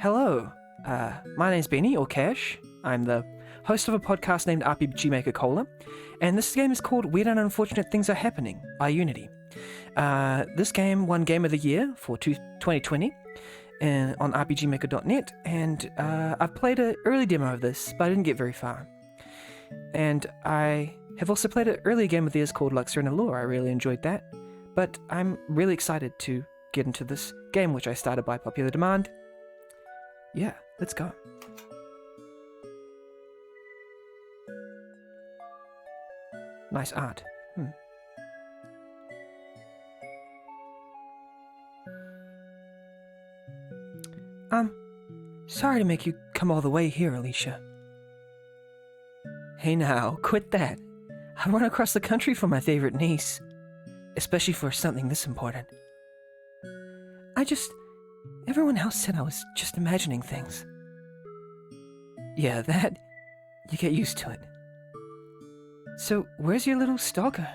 Hello, my name's Benny, or Cash. I'm the host of a podcast named RPGMaker Cola, and this game is called Weird and Unfortunate Things Are Happening by Unity. This game won Game of the Year for 2020 on RPGMaker.net, and I've played an early demo of this, but I didn't get very far. And I have also played an earlier game of theirs called Luxor and Allure. I really enjoyed that, but I'm really excited to get into this game, which I started by popular demand. Yeah, let's go. Nice art. Sorry to make you come all the way here, Alicia. Hey now, quit that. I run across the country for my favorite niece. Especially for something this important. Everyone else said I was just imagining things. Yeah, that... you get used to it. So, where's your little stalker?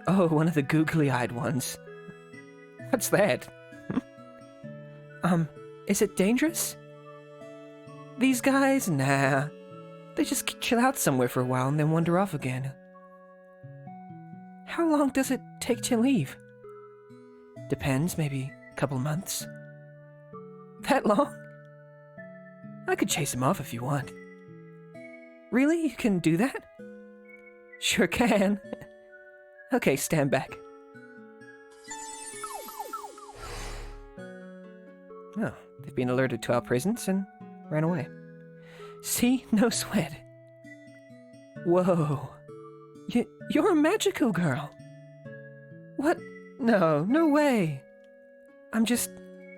Oh, one of the googly-eyed ones. What's that? Is it dangerous? These guys? Nah. They just chill out somewhere for a while and then wander off again. How long does it take to leave? Depends, maybe a couple months. That long? I could chase him off if you want. Really? You can do that? Sure can. Okay, stand back. Oh, they've been alerted to our presence and ran away. See? No sweat. Whoa. You're a magical girl. What? No way. I'm just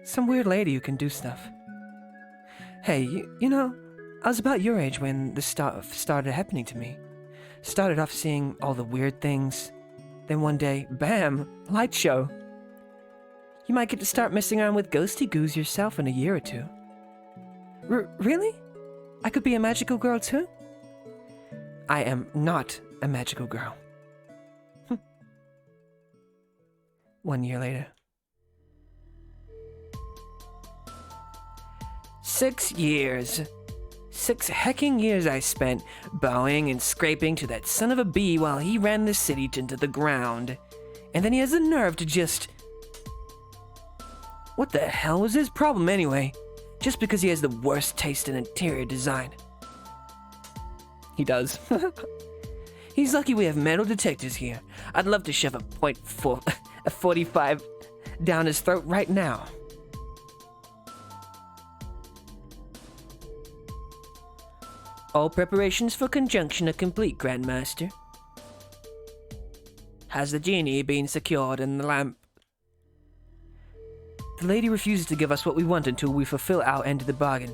some weird lady who can do stuff. Hey, you know, I was about your age when this started happening to me. Started off seeing all the weird things. Then one day, bam, light show. You might get to start messing around with ghosty goos yourself in a year or two. Really? I could be a magical girl too? I am not a magical girl. 1 year later. 6 years. 6 hecking years I spent bowing and scraping to that son of a bee while he ran the city into the ground. And then he has the nerve to just... What the hell was his problem anyway? Just because he has the worst taste in interior design. He does. He's lucky we have metal detectors here. I'd love to shove a .45 down his throat right now. All preparations for conjunction are complete, Grandmaster. Has the genie been secured in the lamp? The lady refuses to give us what we want until we fulfill our end of the bargain.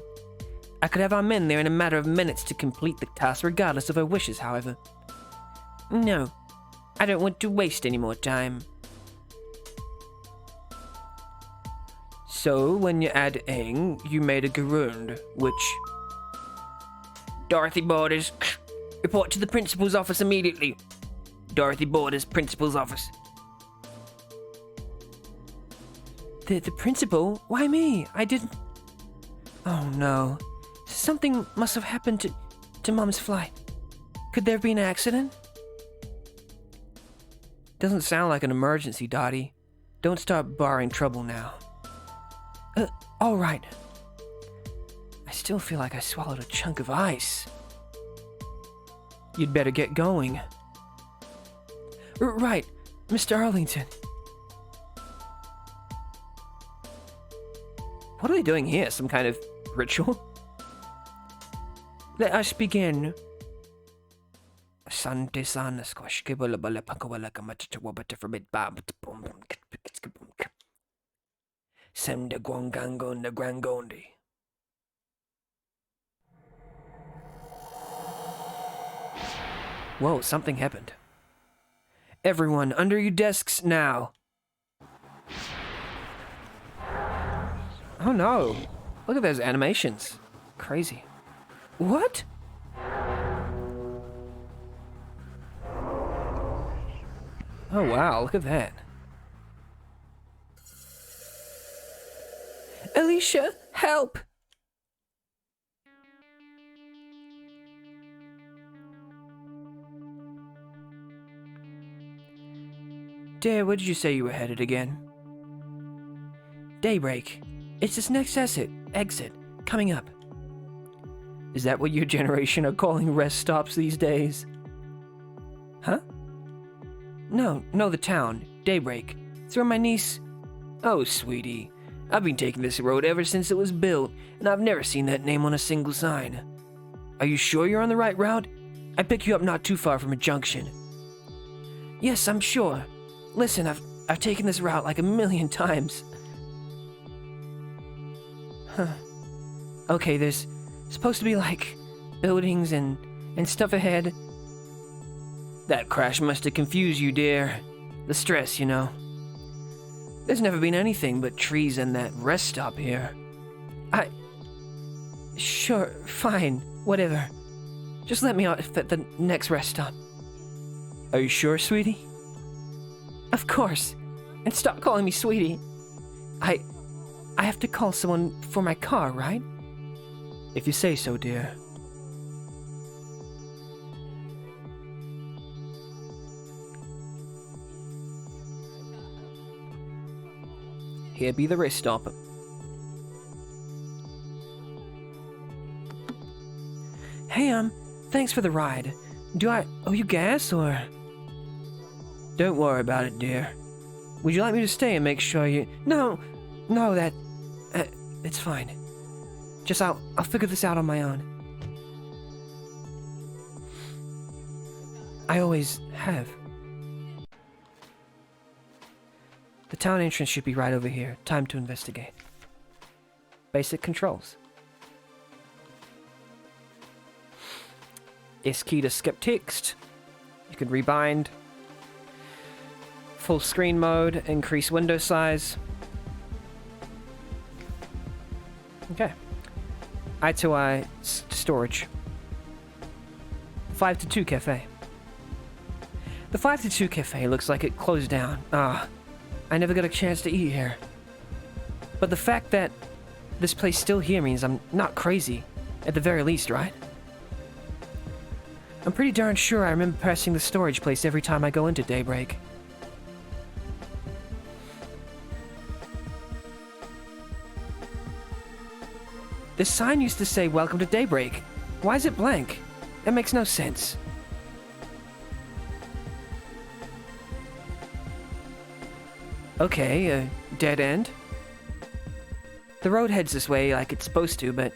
I could have our men there in a matter of minutes to complete the task regardless of her wishes, however. No, I don't want to waste any more time. So, when you add ing, you made a garund, which... Dorothy Borders, report to the principal's office immediately. Dorothy Borders, principal's office. The principal? Why me? I didn't... Oh no. Something must have happened to Mom's flight. Could there be an accident? Doesn't sound like an emergency, Dottie. Don't start barring trouble now. Alright. I still feel like I swallowed a chunk of ice. You'd better get going. Right, Mr. Arlington. What are they doing here? Some kind of ritual? Let us begin. Sante sana squash kibble bala pakawala kamata wabata forbid bab Sende guangango na grangondi. Whoa, something happened. Everyone, under your desks now. Oh no. Look at those animations. Crazy. What? Oh wow, look at that. Alicia, help! Dear, where did you say you were headed again? Daybreak. It's this next exit, coming up. Is that what your generation are calling rest stops these days? Huh? No, the town. Daybreak. It's where my niece... Oh, sweetie. I've been taking this road ever since it was built, and I've never seen that name on a single sign. Are you sure you're on the right route? I picked you up not too far from a junction. Yes, I'm sure. Listen, I've taken this route like 1,000,000 times. Huh. Okay, there's supposed to be like buildings and stuff ahead. That crash must have confused you, dear. The stress, you know. There's never been anything but trees and that rest stop here. Sure, fine, whatever. Just let me out at the next rest stop. Are you sure, sweetie? Of course. And stop calling me sweetie. I have to call someone for my car, right? If you say so, dear. Here be the rest stop. Hey, thanks for the ride. Do I owe you gas, or...? Don't worry about it, dear. Would you like me to stay and make sure you... No, it's fine. Just I'll figure this out on my own. I always have. The town entrance should be right over here. Time to investigate. Basic controls. S key to skip text. You can rebind. Full screen mode, increase window size. Okay. Eye to eye storage. 5 to 2 cafe. The 5 to 2 cafe looks like it closed down. I never got a chance to eat here. But the fact that this place still here means I'm not crazy, at the very least, right? I'm pretty darn sure I remember passing the storage place every time I go into Daybreak. This sign used to say, "Welcome to Daybreak." Why is it blank? That makes no sense. Okay, dead end. The road heads this way like it's supposed to, but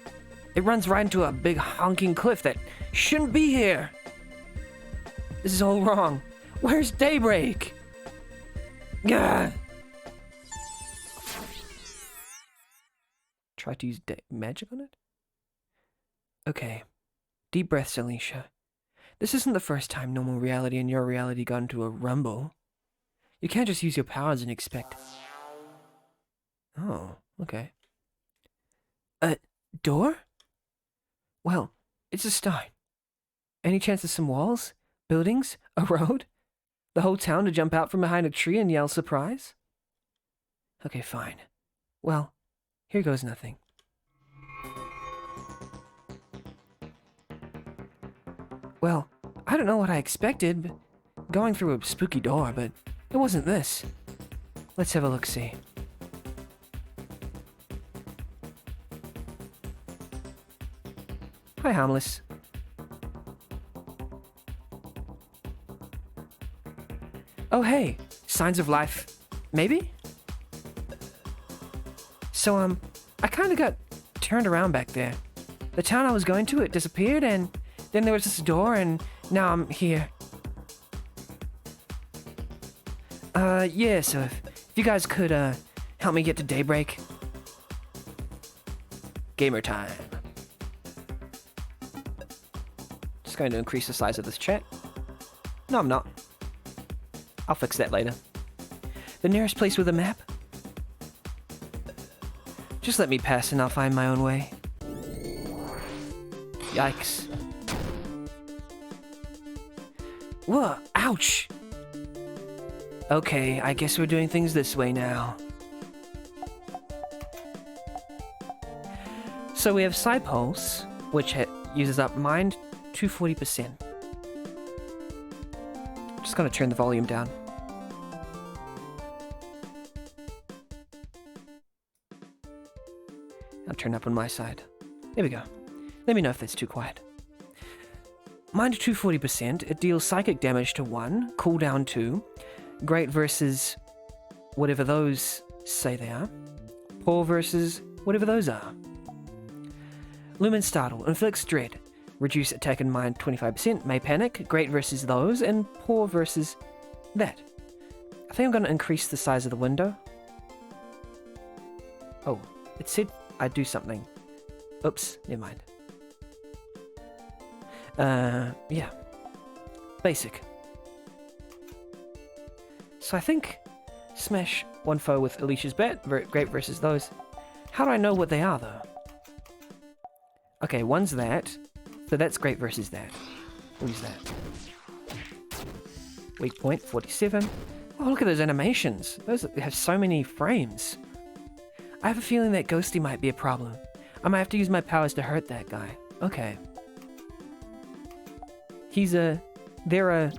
it runs right into a big honking cliff that shouldn't be here. This is all wrong. Where's Daybreak? Gah! Try to use magic on it? Okay. Deep breaths, Alicia. This isn't the first time normal reality and your reality got into a rumble. You can't just use your powers and expect... Oh, okay. A door? Well, it's a start. Any chance of some walls? Buildings? A road? The whole town to jump out from behind a tree and yell surprise? Okay, fine. Well, here goes nothing. Well, I don't know what I expected, but going through a spooky door, but it wasn't this. Let's have a look-see. Hi, harmless. Oh, hey, signs of life, maybe? So, I kinda got turned around back there. The town I was going to, it disappeared, and then there was this door, and now I'm here. Yeah, so if you guys could, help me get to Daybreak. Gamer time. Just going to increase the size of this chat. No, I'm not. I'll fix that later. The nearest place with a map? Just let me pass and I'll find my own way. Yikes. Whoa, ouch! Okay, I guess we're doing things this way now. So we have Side Pulse, which uses up mind to 40%. Just gonna turn the volume down. I'll turn up on my side. There we go. Let me know if that's too quiet. Mind to 40%, it deals psychic damage to 1, cooldown 2, great versus whatever those say they are, poor versus whatever those are. Lumen Startle, inflicts dread, reduce attack and mind 25%, may panic, great versus those, and poor versus that. I think I'm going to increase the size of the window. Oh, it said I'd do something. Oops, never mind. Yeah. Basic. So I think smash one foe with Alicia's bat, great versus those. How do I know what they are, though? Okay, one's that. So that's great versus that. We'll use that. Weak point, 47. Oh, look at those animations. Those have so many frames. I have a feeling that Ghosty might be a problem. I might have to use my powers to hurt that guy. Okay. They're a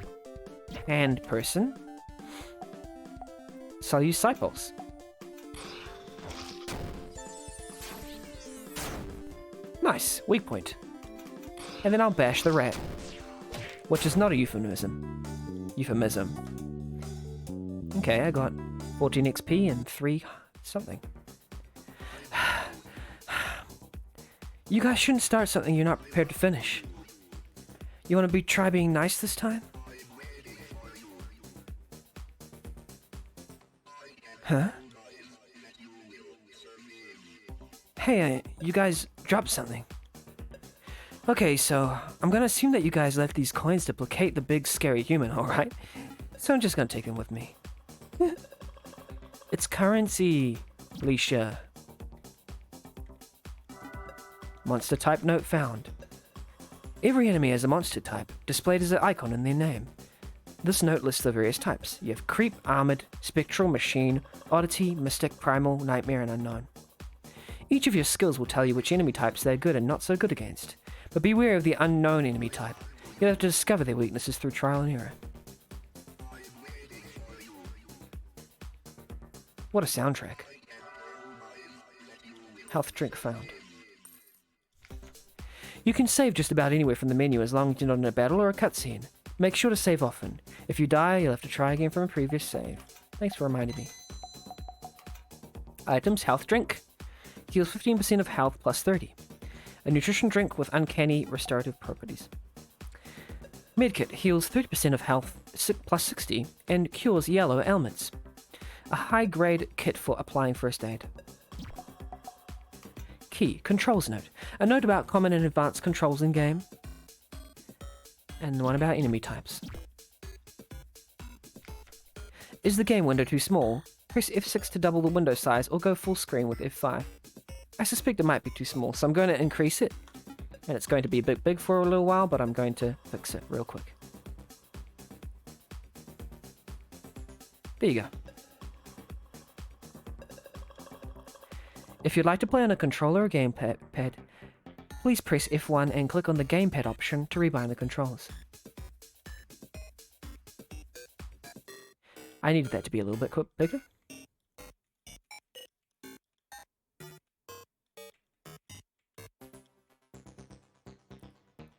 hand person. So I'll use Side Pulse. Nice, weak point. And then I'll bash the rat. Which is not a euphemism. Okay, I got 14 XP and 3 something. You guys shouldn't start something you're not prepared to finish. You want to try being nice this time? Huh? Hey, you guys dropped something. Okay, so I'm gonna assume that you guys left these coins to placate the big scary human, alright? So I'm just gonna take them with me. It's currency, Alicia. Monster type note found. Every enemy has a monster type, displayed as an icon in their name. This note lists the various types. You have Creep, Armored, Spectral, Machine, Oddity, Mystic, Primal, Nightmare, and Unknown. Each of your skills will tell you which enemy types they're good and not so good against, but beware of the unknown enemy type. You'll have to discover their weaknesses through trial and error. What a soundtrack. Health drink found. You can save just about anywhere from the menu as long as you're not in a battle or a cutscene. Make sure to save often. If you die, you'll have to try again from a previous save. Thanks for reminding me. Items, health drink. Heals 15% of health plus 30. A nutrition drink with uncanny restorative properties. Medkit heals 30% of health plus 60 and cures yellow ailments. A high-grade kit for applying first aid. Key, controls note. A note about common and advanced controls in game. And one about enemy types. Is the game window too small? Press F6 to double the window size or go full screen with F5. I suspect it might be too small, so I'm going to increase it. And it's going to be a bit big for a little while, but I'm going to fix it real quick. There you go. If you'd like to play on a controller or gamepad, please press F1 and click on the gamepad option to rebind the controllers. I needed that to be a little bit bigger.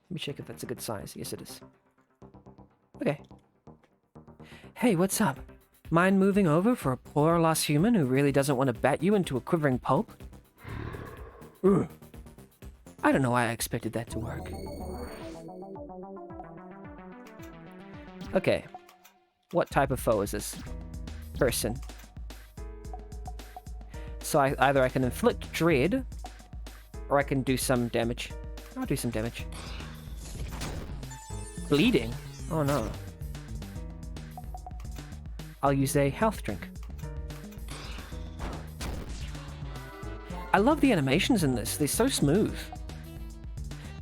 Let me check if that's a good size. Yes, it is. Okay. Hey, what's up? Mind moving over for a poor lost human who really doesn't want to bat you into a quivering pulp? Ugh. I don't know why I expected that to work. Okay. What type of foe is this? Person. So either I can inflict dread, or I can do some damage. I'll do some damage. Bleeding? Oh no. I'll use a health drink. I love the animations in this. They're so smooth.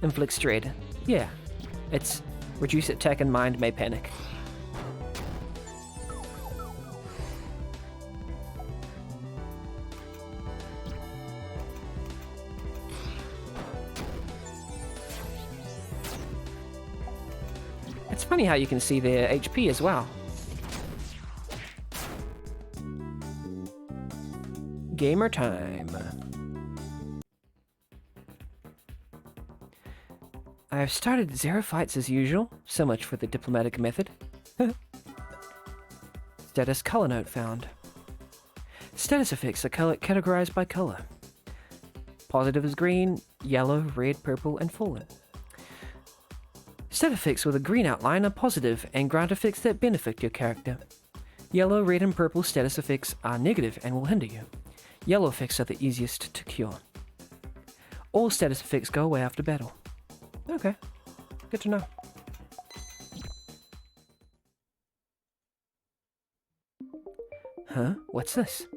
Inflicts dread. Yeah. It's reduce attack and mind may panic. Funny how you can see their HP as well. Gamer time. I've started 0 fights as usual. So much for the diplomatic method. Status color note found. Status effects are categorized by color. Positive is green, yellow, red, purple, and fallen. Stat effects with a green outline are positive and grant effects that benefit your character. Yellow, red, and purple status effects are negative and will hinder you. Yellow effects are the easiest to cure. All status effects go away after battle. Okay, good to know. Huh? What's this?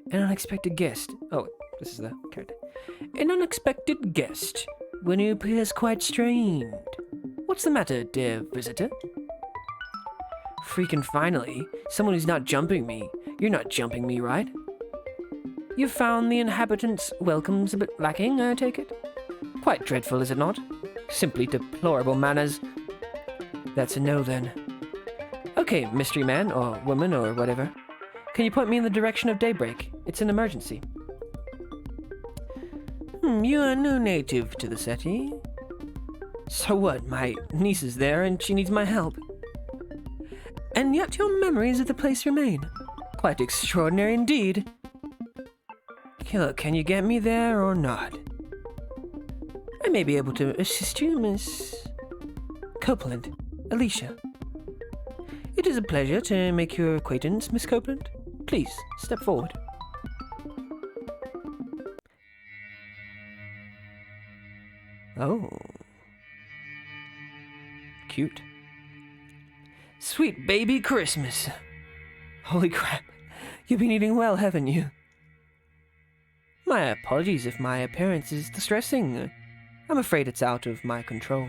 An unexpected guest. Oh, this is the character. An unexpected guest. When you appears quite strained. What's the matter, dear visitor? Freaking finally, someone who's not jumping me. You're not jumping me, right? You've found the inhabitants' welcomes a bit lacking, I take it? Quite dreadful, is it not? Simply deplorable manners. That's a no, then. Okay, mystery man, or woman, or whatever. Can you point me in the direction of daybreak? It's an emergency. You are no native to the city. So what? My niece is there and she needs my help. And yet your memories of the place remain. Quite extraordinary indeed. Look, can you get me there or not? I may be able to assist you, Miss Copeland. Alicia. It is a pleasure to make your acquaintance, Miss Copeland. Please, step forward. Oh. Cute. Sweet baby Christmas. Holy crap. You've been eating well, haven't you? My apologies if my appearance is distressing. I'm afraid it's out of my control.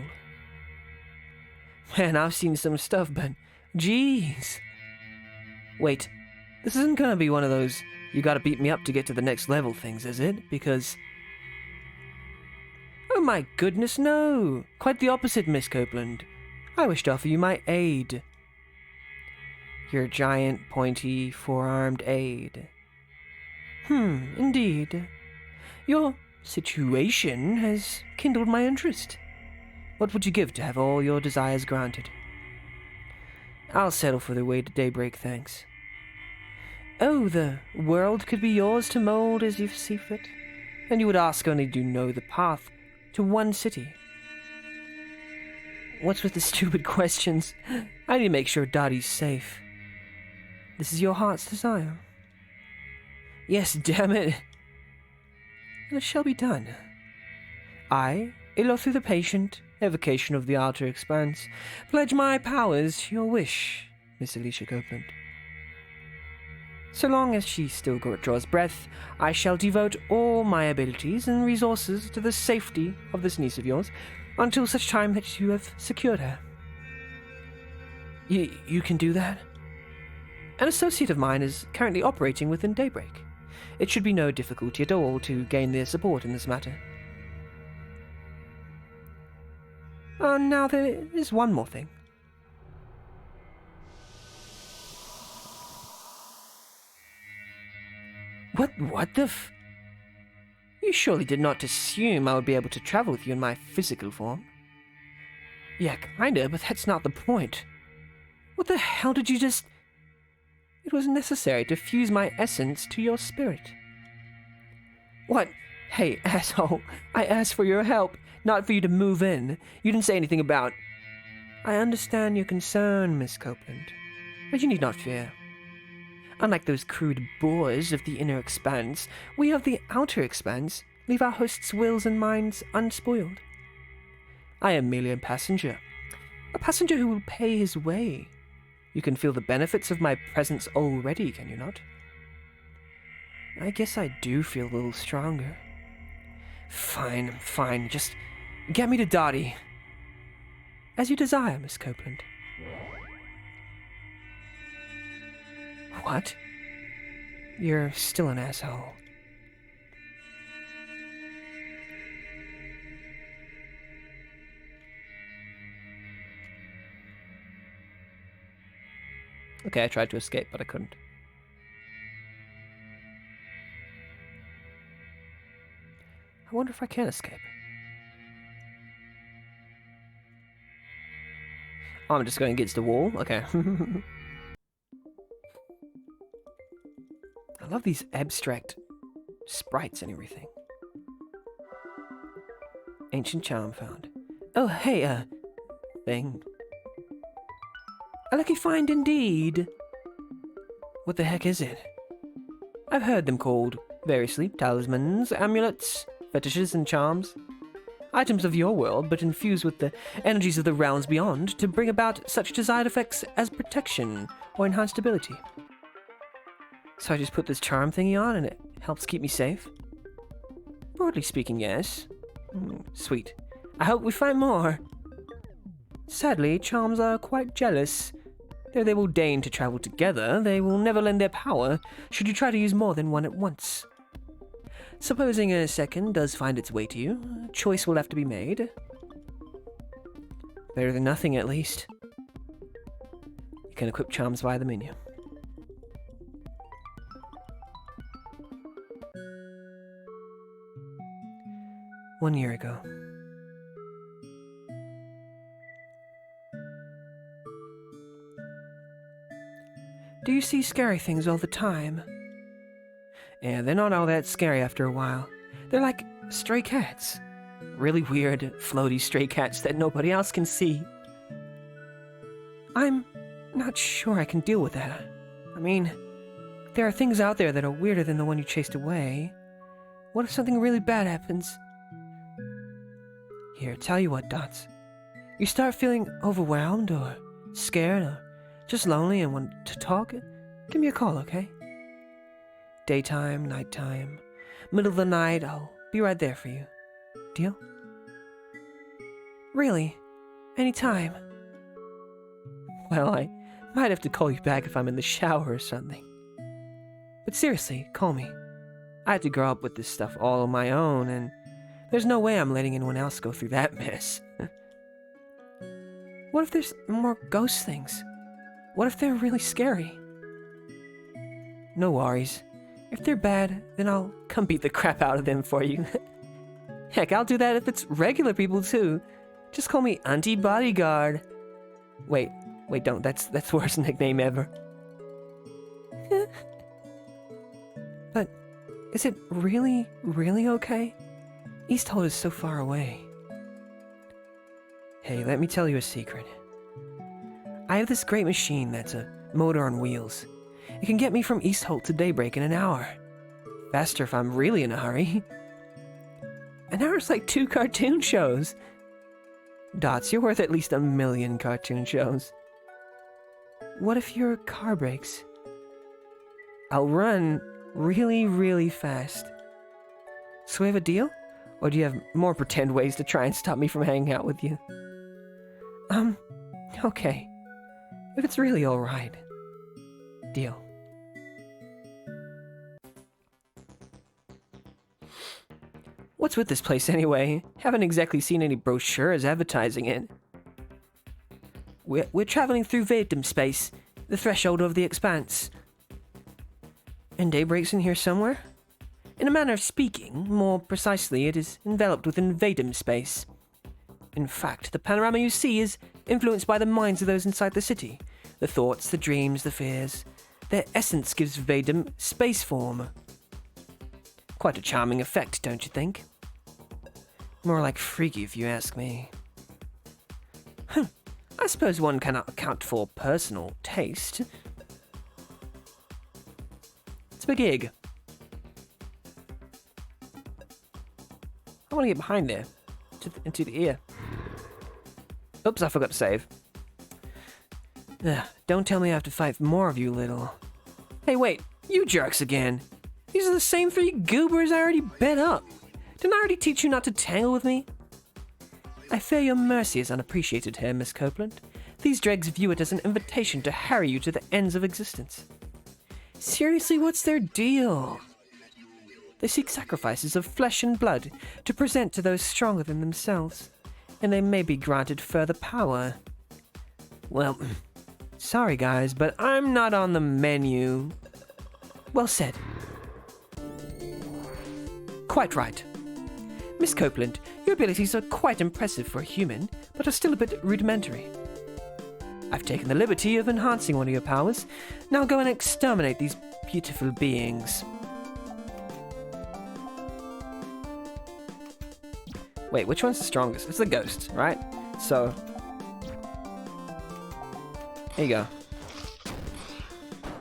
Man, I've seen some stuff, but jeez. Wait, this isn't gonna be one of those you gotta beat me up to get to the next level things, is it? Because... Oh my goodness, no! Quite the opposite, Miss Copeland. I wish to offer you my aid. Your giant, pointy, four-armed aid. Indeed. Your situation has kindled my interest. What would you give to have all your desires granted? I'll settle for the way to daybreak, thanks. Oh, the world could be yours to mold as you see fit, and you would ask only to know the path to one city. What's with the stupid questions? I need to make sure Dottie's safe. This is your heart's desire. Yes, damn it. And it shall be done. I, Ilothu the patient, evocation of the outer expanse, pledge my powers to your wish, Miss Alicia Copeland. So long as she still draws breath, I shall devote all my abilities and resources to the safety of this niece of yours, until such time that you have secured her. You can do that? An associate of mine is currently operating within Daybreak. It should be no difficulty at all to gain their support in this matter. Now there is one more thing. What the f... You surely did not assume I would be able to travel with you in my physical form? Yeah, kinda, but that's not the point. What the hell did you just... It was necessary to fuse my essence to your spirit. What? Hey, asshole, I asked for your help, not for you to move in. You didn't say anything about... I understand your concern, Miss Copeland, but you need not fear. Unlike those crude boors of the inner expanse, we of the outer expanse leave our host's wills and minds unspoiled. I am merely a passenger who will pay his way. You can feel the benefits of my presence already, can you not? I guess I do feel a little stronger. Fine, just get me to Dottie. As you desire, Miss Copeland. What? You're still an asshole. Okay, I tried to escape, but I couldn't. I wonder if I can escape. Oh, I'm just going against the wall? Okay. I love these abstract sprites and everything. Ancient charm found. Oh, hey, thing. A lucky find indeed. What the heck is it? I've heard them called variously talismans, amulets, fetishes, and charms. Items of your world, but infused with the energies of the realms beyond to bring about such desired effects as protection or enhanced ability. So I just put this charm thingy on and it helps keep me safe? Broadly speaking, yes. Sweet. I hope we find more. Sadly, charms are quite jealous. Though they will deign to travel together, they will never lend their power should you try to use more than one at once. Supposing a second does find its way to you, a choice will have to be made. Better than nothing, at least. You can equip charms via the menu. One year ago. Do you see scary things all the time? Yeah, they're not all that scary after a while. They're like stray cats. Really weird, floaty stray cats that nobody else can see. I'm not sure I can deal with that. I mean, there are things out there that are weirder than the one you chased away. What if something really bad happens? Here, tell you what, Dots. You start feeling overwhelmed or scared or just lonely and want to talk? Give me a call, okay? Daytime, nighttime, middle of the night, I'll be right there for you. Deal? Really? Anytime? Well, I might have to call you back if I'm in the shower or something. But seriously, call me. I had to grow up with this stuff all on my own, and there's no way I'm letting anyone else go through that mess. What if there's more ghost things? What if they're really scary? No worries. If they're bad, then I'll come beat the crap out of them for you. Heck, I'll do that if it's regular people too. Just call me Auntie Bodyguard. Wait, don't. That's the worst nickname ever. But is it really okay? Easthold is so far away. Hey, let me tell you a secret. I have this great machine that's a motor on wheels. It can get me from Eastholt to Daybreak in an hour. Faster if I'm really in a hurry. An hour's like 2 cartoon shows. Dots, you're worth at least 1 million cartoon shows. What if your car breaks? I'll run really fast. So we have a deal? Or do you have more pretend ways to try and stop me from hanging out with you? Okay. If it's really alright. Deal. What's with this place anyway? Haven't exactly seen any brochures advertising it. We're traveling through Vatum space, the threshold of the expanse. And Daybreak's in here somewhere? In a manner of speaking, more precisely, it is enveloped within Vatum space. In fact, the panorama you see is influenced by the minds of those inside the city. The thoughts, the dreams, the fears. Their essence gives Vatum space form. Quite a charming effect, don't you think? More like freaky, if you ask me. I suppose one cannot account for personal taste. It's a big egg. I want to get behind there. Into the ear. Oops, I forgot to save. Don't tell me I have to fight more of you, little. Hey, wait. You jerks again. These are the same 3 goobers I already bet up. Didn't I already teach you not to tangle with me? I fear your mercy is unappreciated here, Miss Copeland. These dregs view it as an invitation to harry you to the ends of existence. Seriously, what's their deal? They seek sacrifices of flesh and blood to present to those stronger than themselves, and they may be granted further power. Well, Sorry guys, but I'm not on the menu. Well said. Quite right. Miss Copeland, your abilities are quite impressive for a human, but are still a bit rudimentary. I've taken the liberty of enhancing one of your powers. Now go and exterminate these beautiful beings. Wait, which one's the strongest? It's the ghost, right? So, here you go.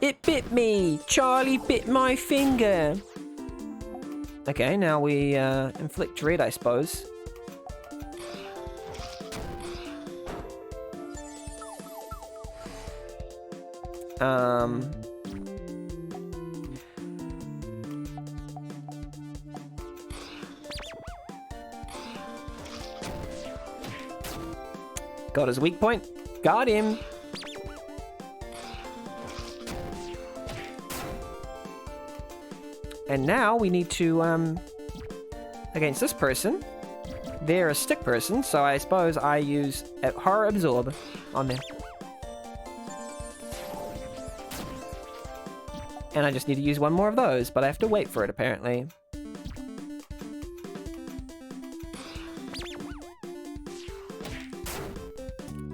It bit me! Charlie bit my finger! Okay, now we inflict dread, I suppose. Got his weak point. Got him. And now we need to, against this person. They're a stick person, so I suppose I use Horror Absorb on them. And I just need to use one more of those, but I have to wait for it, apparently.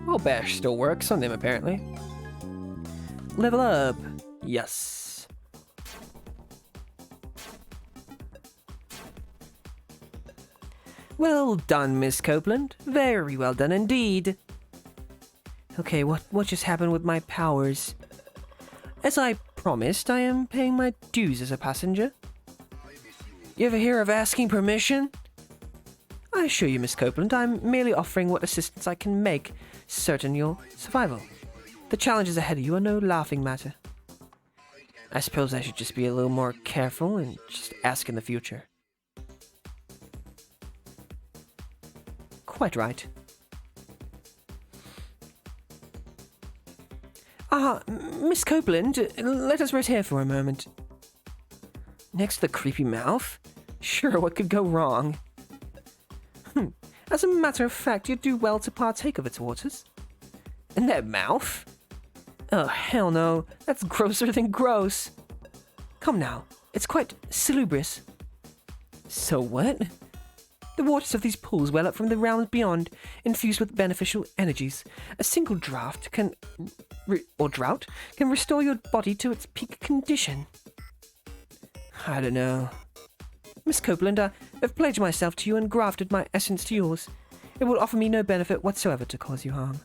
Well, Bash still works on them, apparently. Level up. Yes. Well done, Miss Copeland. Very well done indeed. Okay, what just happened with my powers? As I promised, I am paying my dues as a passenger. You ever hear of asking permission? I assure you, Miss Copeland, I'm merely offering what assistance I can make certain your survival. The challenges ahead of you are no laughing matter. I suppose I should just be a little more careful and just ask in the future. Quite right. Miss Copeland, let us rest here for a moment. Next to the creepy mouth? Sure, what could go wrong? As a matter of fact, you'd do well to partake of its waters. In that mouth? Oh, hell no. That's grosser than gross. Come now, it's quite salubrious. So what? The waters of these pools well up from the realms beyond, infused with beneficial energies. A single draught can restore your body to its peak condition. I don't know. Miss Copeland, I've pledged myself to you and grafted my essence to yours. It will offer me no benefit whatsoever to cause you harm.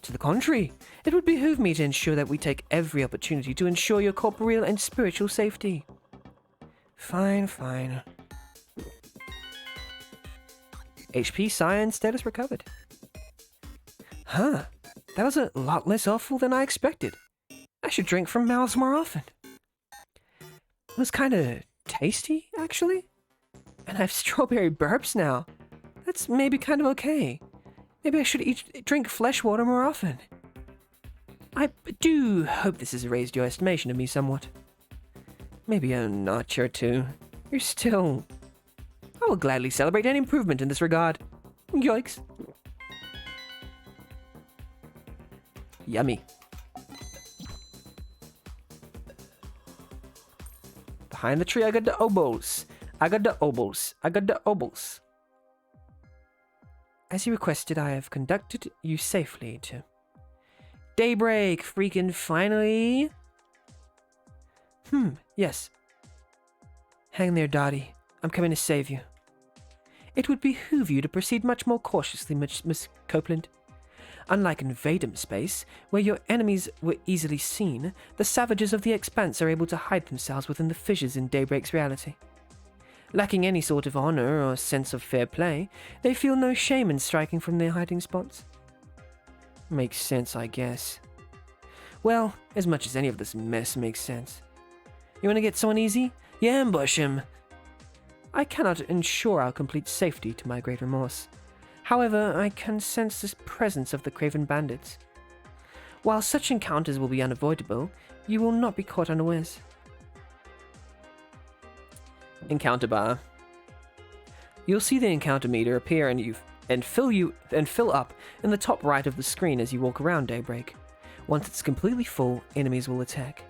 To the contrary, it would behoove me to ensure that we take every opportunity to ensure your corporeal and spiritual safety. Fine, fine. HP science status recovered. Huh, that was a lot less awful than I expected. I should drink from mouths more often. It was kind of tasty, actually. And I have strawberry burps now. That's maybe kind of okay. Maybe I should drink flesh water more often. I do hope this has raised your estimation of me somewhat. Maybe a notch or two. You're still... I will gladly celebrate any improvement in this regard. Yikes. Yummy. Behind the tree, I got the oboes. I got the oboes. I got the oboes. As you requested, I have conducted you safely to Daybreak, freaking finally. Yes. Hang there, Dottie. I'm coming to save you. It would behoove you to proceed much more cautiously, Miss Copeland. Unlike in Vadum space, where your enemies were easily seen, the savages of the Expanse are able to hide themselves within the fissures in Daybreak's reality. Lacking any sort of honor or sense of fair play, they feel no shame in striking from their hiding spots. Makes sense, I guess. Well, as much as any of this mess makes sense. You want to get someone easy? You ambush him. I cannot ensure our complete safety to my great remorse. However, I can sense the presence of the craven bandits. While such encounters will be unavoidable, you will not be caught unawares. Encounter bar. You'll see the encounter meter appear and fill up in the top right of the screen as you walk around Daybreak. Once it's completely full, enemies will attack.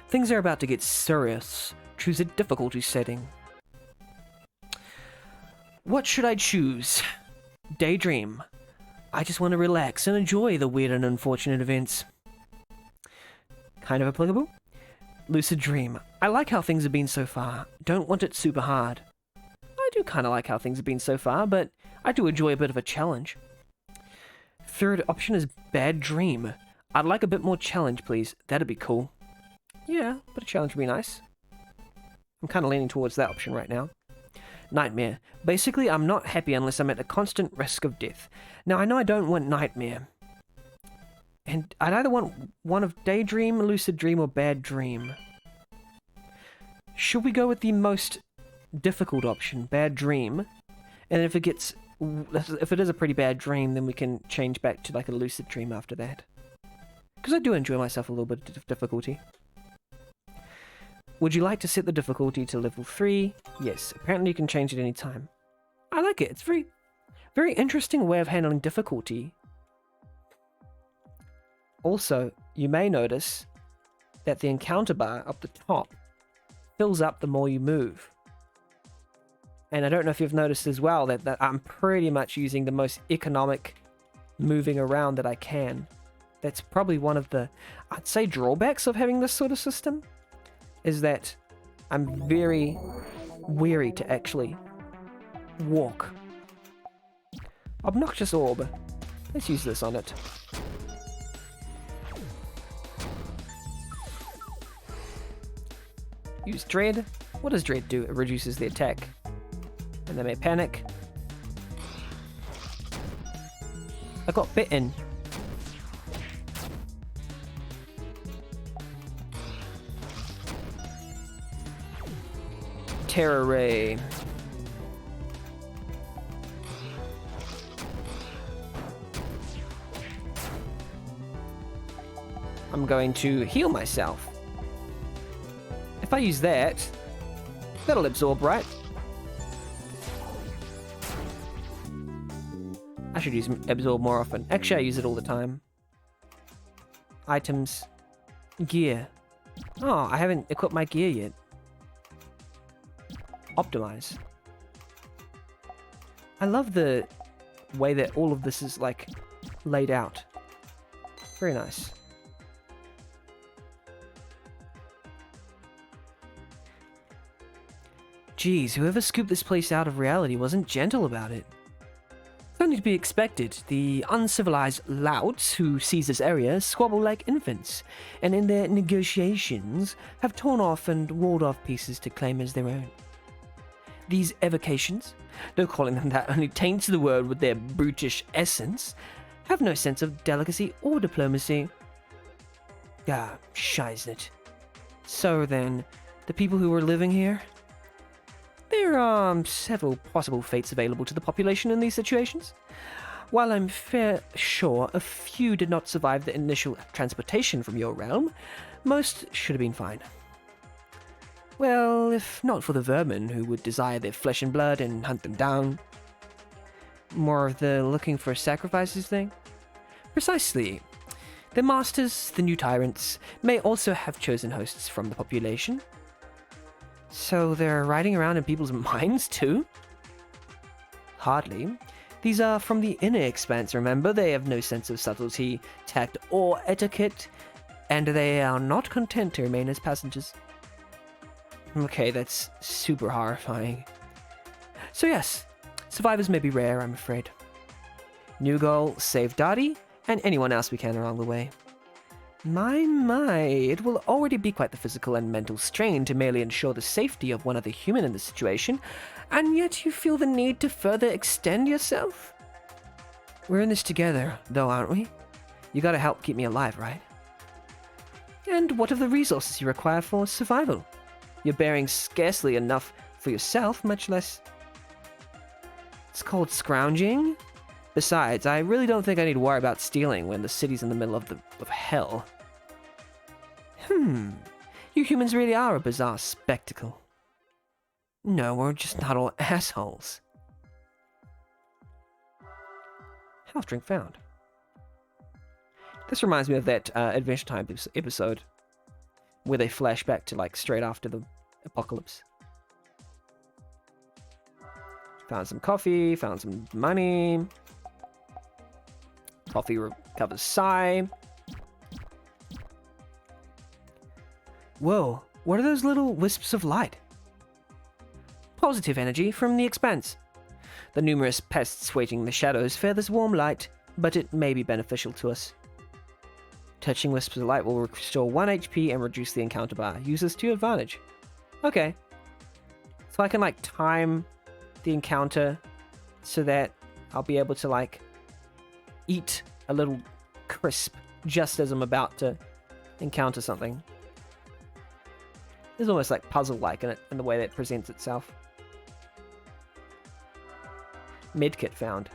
Things are about to get serious. Choose a difficulty setting. What should I choose? Daydream. I just want to relax and enjoy the weird and unfortunate events. Kind of applicable? Lucid dream. I like how things have been so far. Don't want it super hard. I do kind of like how things have been so far, but I do enjoy a bit of a challenge. Third option is bad dream. I'd like a bit more challenge, please. That'd be cool. Yeah, but a challenge would be nice. I'm kind of leaning towards that option right now. Nightmare. Basically, I'm not happy unless I'm at a constant risk of death. Now, I know I don't want nightmare. And I'd either want one of daydream, lucid dream, or bad dream. Should we go with the most difficult option, bad dream? And if it is a pretty bad dream, then we can change back to like a lucid dream after that. Because I do enjoy myself a little bit of difficulty. Would you like to set the difficulty to level 3? Yes, apparently you can change it any time. I like it. It's very, very interesting way of handling difficulty. Also, you may notice that the encounter bar up the top fills up the more you move. And I don't know if you've noticed as well that I'm pretty much using the most economic moving around that I can. That's probably one of the, I'd say, drawbacks of having this sort of system. Is that I'm very wary to actually walk. Obnoxious orb. Let's use this on it. Use dread. What does dread do? It reduces the attack. And they may panic. I got bitten. Terror Ray. I'm going to heal myself. If I use that, that'll absorb, right? I should use absorb more often. Actually, I use it all the time. Items. Gear. Oh, I haven't equipped my gear yet. Optimize. I love the way that all of this is like laid out. Very nice. Geez, whoever scooped this place out of reality wasn't gentle about it. It's only to be expected. The uncivilized louts who seize this area squabble like infants, and in their negotiations have torn off and walled off pieces to claim as their own. These evocations, though calling them that only taints the word with their brutish essence, have no sense of delicacy or diplomacy. Ah, shiznit. So then, the people who were living here? There are several possible fates available to the population in these situations. While I'm fair sure a few did not survive the initial transportation from your realm, most should have been fine. Well, if not for the vermin who would desire their flesh and blood and hunt them down. More of the looking for sacrifices thing? Precisely. The masters, the new tyrants, may also have chosen hosts from the population. So they're riding around in people's minds too? Hardly. These are from the inner expanse, remember? They have no sense of subtlety, tact, or etiquette, and they are not content to remain as passengers. Okay, that's super horrifying. So yes, survivors may be rare, I'm afraid. New goal, save Dotty, and anyone else we can along the way. My, it will already be quite the physical and mental strain to merely ensure the safety of one other human in this situation, and yet you feel the need to further extend yourself? We're in this together, though, aren't we? You gotta help keep me alive, right? And what of the resources you require for survival? You're bearing scarcely enough for yourself, much less... It's called scrounging? Besides, I really don't think I need to worry about stealing when the city's in the middle of hell. You humans really are a bizarre spectacle. No, we're just not all assholes. Health drink found. This reminds me of that Adventure Time episode where they flash back to like straight after the apocalypse. Found some coffee, found some money. Coffee recovers psi. Whoa, what are those little wisps of light? Positive energy from the expanse. The numerous pests waiting in the shadows fear this warm light, but it may be beneficial to us. Touching wisps of light will restore 1 HP and reduce the encounter bar. Use this to your advantage. Okay. So I can like time the encounter so that I'll be able to like eat a little crisp just as I'm about to encounter something. It's almost like puzzle-like in the way that it presents itself. Medkit found.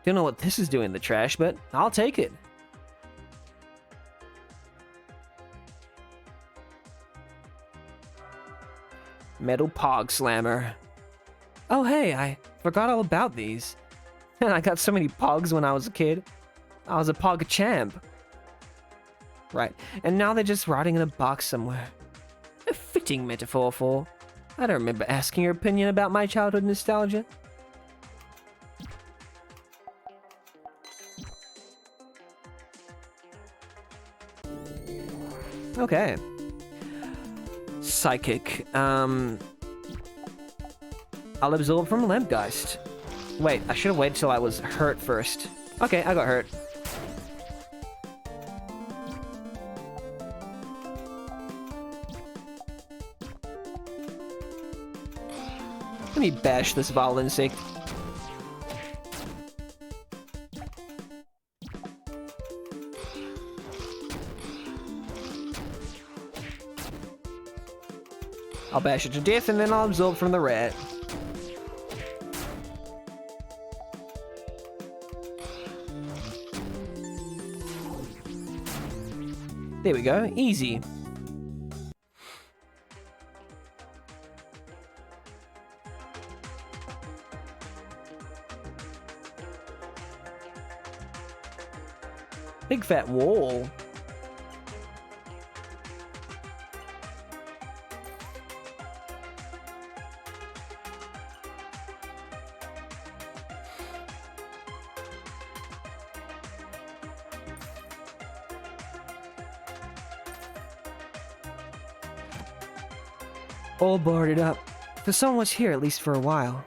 Don't know what this is doing in the trash, but I'll take it. Metal Pog Slammer. Oh hey, I forgot all about these. I got so many pogs when I was a kid. I was a pog champ. Right, and now they're just rotting in a box somewhere. A fitting metaphor for... I don't remember asking your opinion about my childhood nostalgia. Okay. Psychic. I'll absorb from Lampgeist. Wait, I should have waited till I was hurt first. Okay, I got hurt. Let me bash this vile insect. I'll bash it to death and then I'll absorb from the rat. There we go, easy. Big fat wall. All boarded up. The sun was here at least for a while.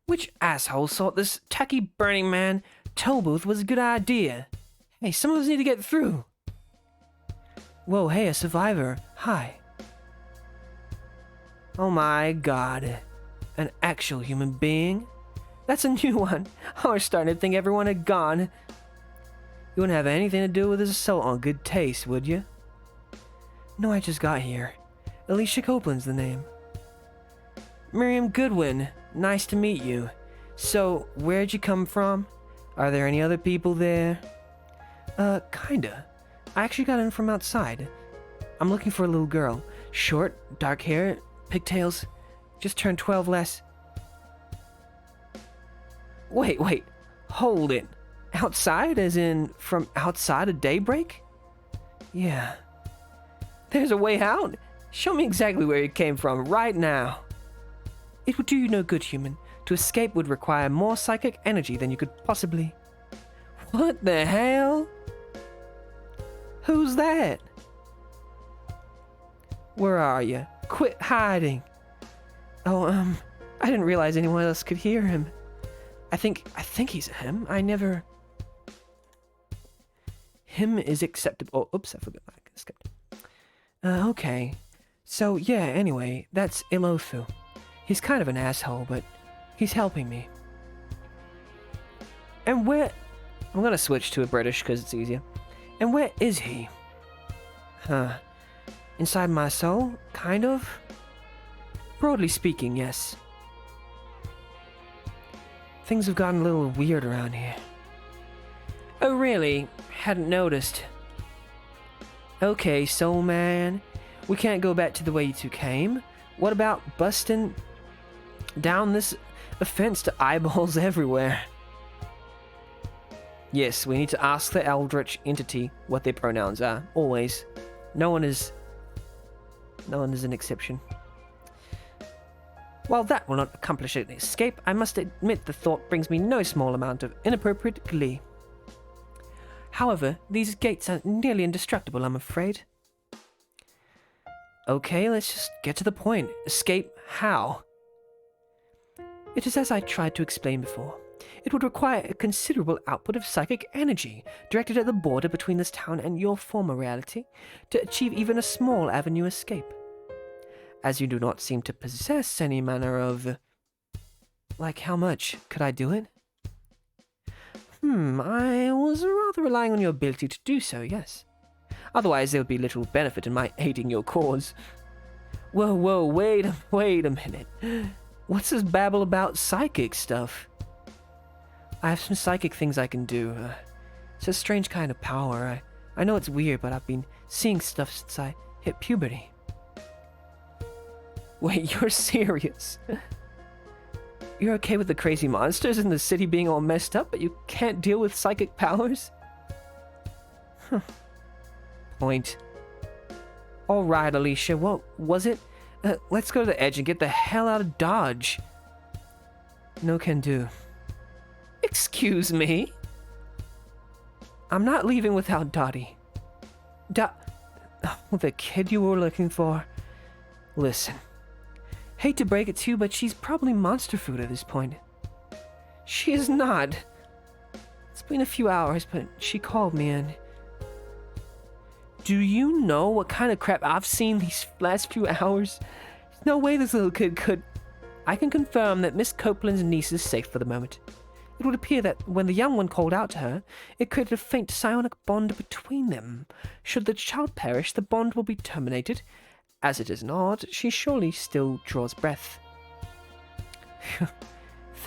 Which asshole thought this tacky Burning Man toll booth was a good idea? Hey, some of us need to get through. Whoa, hey, a survivor. Hi. Oh my god. An actual human being? That's a new one. I was starting to think everyone had gone. You wouldn't have anything to do with his assault on good taste, would you? No, I just got here. Alicia Copeland's the name. Miriam Goodwin, nice to meet you. So, where'd you come from? Are there any other people there? Kinda. I actually got in from outside. I'm looking for a little girl. Short, dark hair, pigtails. Just turned 12 last... Wait. Hold it. Outside, as in from outside of daybreak? Yeah. There's a way out? Show me exactly where you came from right now. It would do you no good, human. To escape would require more psychic energy than you could possibly... What the hell? Who's that? Where are you? Quit hiding. Oh, I didn't realize anyone else could hear him. I think he's a him. I never... Him is acceptable. Oh, oops, I forgot. I skipped. Okay. So, yeah, anyway, that's Ilothu. He's kind of an asshole, but he's helping me. And where... I'm gonna switch to a British because it's easier. And where is he? Huh. Inside my soul? Kind of? Broadly speaking, yes. Things have gotten a little weird around here. Oh, really? Hadn't noticed. Okay, soul man. We can't go back to the way you two came. What about busting down this Offense to eyeballs everywhere. Yes, we need to ask the eldritch entity what their pronouns are. Always. No one is an exception. While that will not accomplish an escape, I must admit the thought brings me no small amount of inappropriate glee. However, these gates are nearly indestructible, I'm afraid. Okay, let's just get to the point. Escape how? It is as I tried to explain before. It would require a considerable output of psychic energy directed at the border between this town and your former reality to achieve even a small avenue escape. As you do not seem to possess any manner of... Like, how much? Could I do it? I was rather relying on your ability to do so, yes. Otherwise, there would be little benefit in my aiding your cause. Whoa, wait a minute. What's this babble about psychic stuff? I have some psychic things I can do. It's a strange kind of power. I know it's weird, but I've been seeing stuff since I hit puberty. Wait, you're serious? You're okay with the crazy monsters in the city being all messed up, but you can't deal with psychic powers? Point. Alright, Alicia, what was it? Let's go to the edge and get the hell out of Dodge. No can do. Excuse me? I'm not leaving without Dottie. The kid you were looking for. Listen. Hate to break it to you, but she's probably monster food at this point. She is not. It's been a few hours, but she called me in. Do you know what kind of crap I've seen these last few hours? There's no way this little kid could... I can confirm that Miss Copeland's niece is safe for the moment. It would appear that when the young one called out to her, it created a faint psionic bond between them. Should the child perish, the bond will be terminated. As it is not, she surely still draws breath.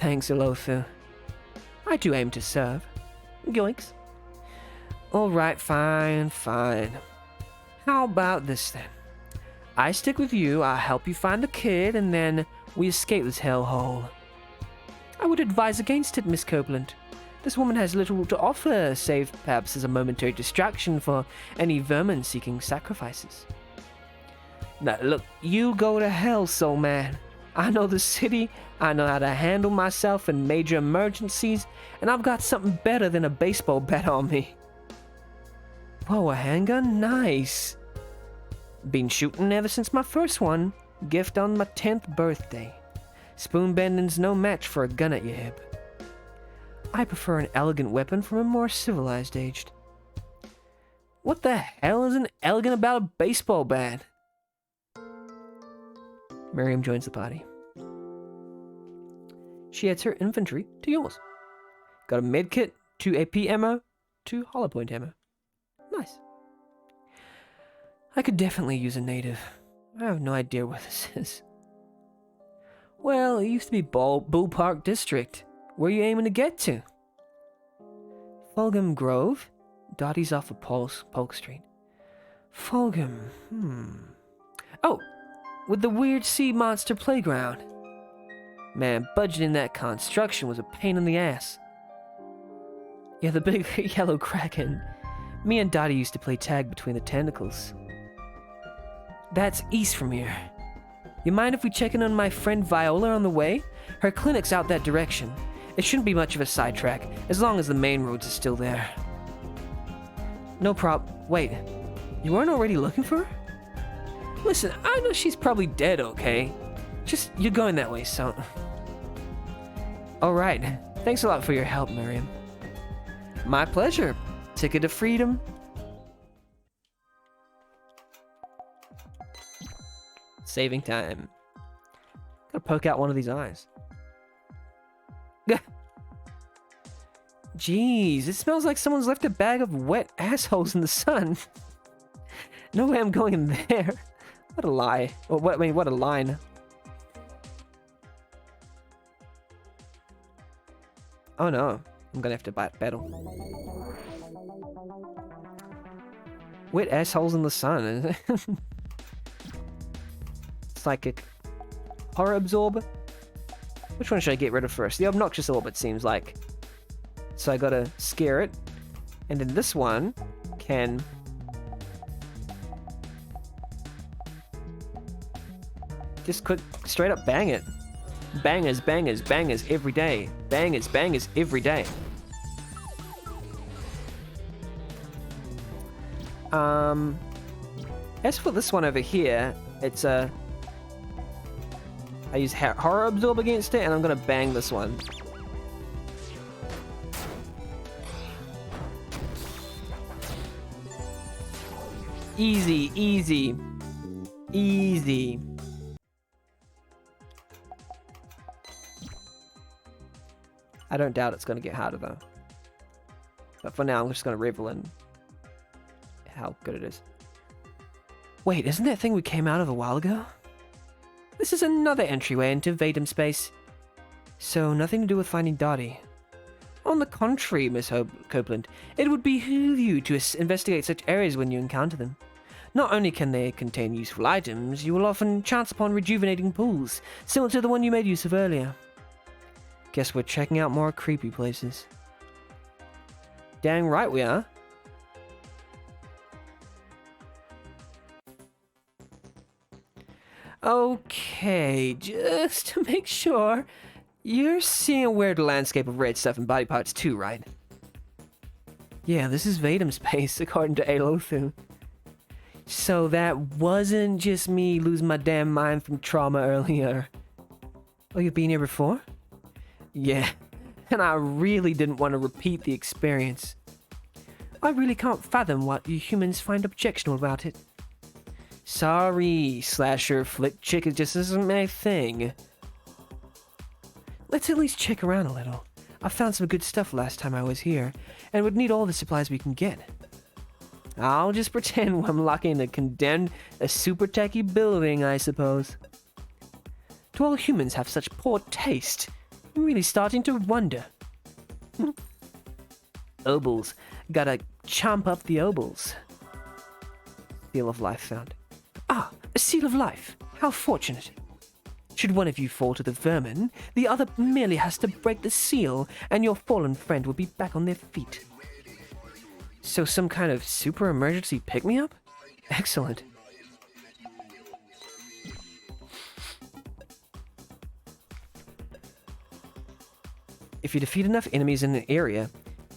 Thanks, Elothu. I do aim to serve. Yoinks. Alright, fine. How about this then? I stick with you, I'll help you find the kid, and then we escape this hellhole. I would advise against it, Miss Copeland. This woman has little to offer, save perhaps as a momentary distraction for any vermin-seeking sacrifices. Now, look, you go to hell, soul man. I know the city, I know how to handle myself in major emergencies, and I've got something better than a baseball bat on me. Whoa, a handgun? Nice. Been shooting ever since my first one. Gift on my 10th birthday. Spoon bending's no match for a gun at your hip. I prefer an elegant weapon from a more civilized age. What the hell is an elegant about a baseball bat? Miriam joins the party. She adds her inventory to yours. Got a medkit, 2 AP ammo, 2 hollow point ammo. Nice. I could definitely use a native. I have no idea where this is. Well, it used to be Bull Park District. Where are you aiming to get to? Fulgham Grove? Dottie's off of Polk Street. Fulgham, Oh! With the weird sea monster playground. Man, budgeting that construction was a pain in the ass. Yeah, the big yellow kraken. Me and Dottie used to play tag between the tentacles. That's east from here. You mind if we check in on my friend Viola on the way? Her clinic's out that direction. It shouldn't be much of a sidetrack, as long as the main roads are still there. No prob. Wait, you weren't already looking for her? Listen, I know she's probably dead, okay? Just, you're going that way, so... Alright, thanks a lot for your help, Miriam. My pleasure. Ticket to freedom. Saving time. Gotta poke out one of these eyes. Jeez, it smells like someone's left a bag of wet assholes in the sun. No way I'm going in there. What a lie. Well, what a line. Oh no, I'm gonna have to battle. Wet assholes in the sun. Psychic horror absorber. Which one should I get rid of first? The obnoxious orb, it seems like. So I gotta scare it. And then this one can... just quick, straight up bang it. Bangers, bangers, bangers every day. Bangers, bangers every day. As for this one over here, it's a... I use horror absorb against it, and I'm gonna bang this one. Easy, easy, easy. I don't doubt it's gonna get harder though. But for now, I'm just gonna revel in how good it is. Wait, isn't that thing we came out of a while ago? This is another entryway into Vadem space. So, nothing to do with finding Dotty. On the contrary, Miss Copeland, it would behoove you to investigate such areas when you encounter them. Not only can they contain useful items, you will often chance upon rejuvenating pools, similar to the one you made use of earlier. Guess we're checking out more creepy places. Dang right we are. Okay, just to make sure, you're seeing a weird landscape of red stuff and body parts too, right? Yeah, this is Vadem space, according to Alothu. So that wasn't just me losing my damn mind from trauma earlier. Oh, you've been here before? Yeah, and I really didn't want to repeat the experience. I really can't fathom what you humans find objectionable about it. Sorry, slasher flick chick, it just isn't my thing. Let's at least check around a little. I found some good stuff last time I was here, and would need all the supplies we can get. I'll just pretend I'm lucky to condemn a super techy building, I suppose. Do all humans have such poor taste? I'm really starting to wonder. Obols. Gotta chomp up the obols. Seal of life found. Ah, a seal of life. How fortunate. Should one of you fall to the vermin, the other merely has to break the seal, and your fallen friend will be back on their feet. So some kind of super emergency pick-me-up? Excellent. If you defeat enough enemies in an area,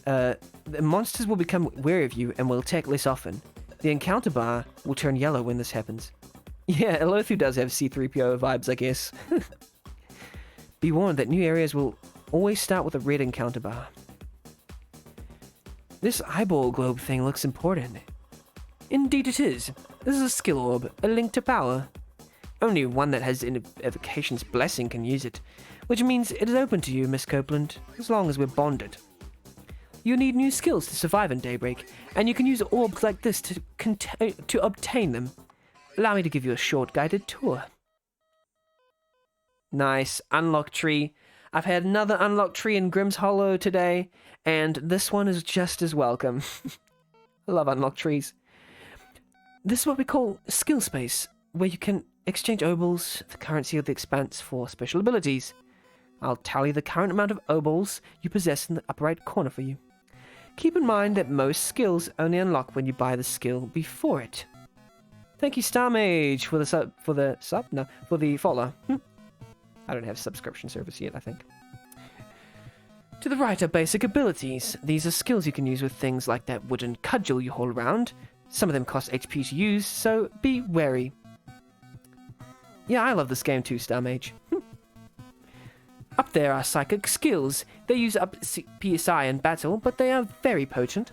the monsters will become wary of you and will attack less often. The encounter bar will turn yellow when this happens. Yeah, Elothu does have C-3PO vibes, I guess. Be warned that new areas will always start with a red encounter bar. This eyeball globe thing looks important. Indeed it is. This is a skill orb, a link to power. Only one that has Invocation's blessing can use it, which means it is open to you, Miss Copeland, as long as we're bonded. You need new skills to survive in Daybreak, and you can use orbs like this to obtain them. Allow me to give you a short guided tour. Nice. Unlock tree. I've had another unlock tree in Grimm's Hollow today, and this one is just as welcome. I love unlock trees. This is what we call skill space, where you can exchange obols, the currency of the expanse, for special abilities. I'll tally the current amount of obols you possess in the upper right corner for you. Keep in mind that most skills only unlock when you buy the skill before it. Thank you, Star Mage, for the follow. I don't have subscription service yet, I think. To the right are basic abilities. These are skills you can use with things like that wooden cudgel you hold around. Some of them cost HP to use, so be wary. Yeah, I love this game too, Star Mage. Up there are psychic skills. They use up PSI in battle, but they are very potent.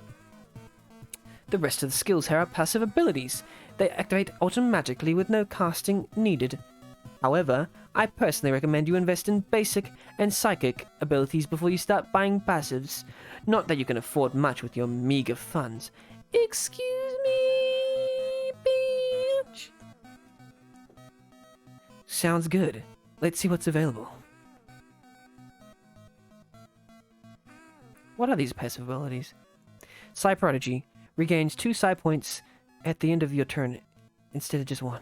The rest of the skills here are passive abilities. They activate automatically with no casting needed. However, I personally recommend you invest in basic and psychic abilities before you start buying passives. Not that you can afford much with your meager funds. Excuse me, bitch. Sounds good. Let's see what's available. What are these passive abilities? Psi Prodigy regains 2 psi points at the end of your turn instead of just 1.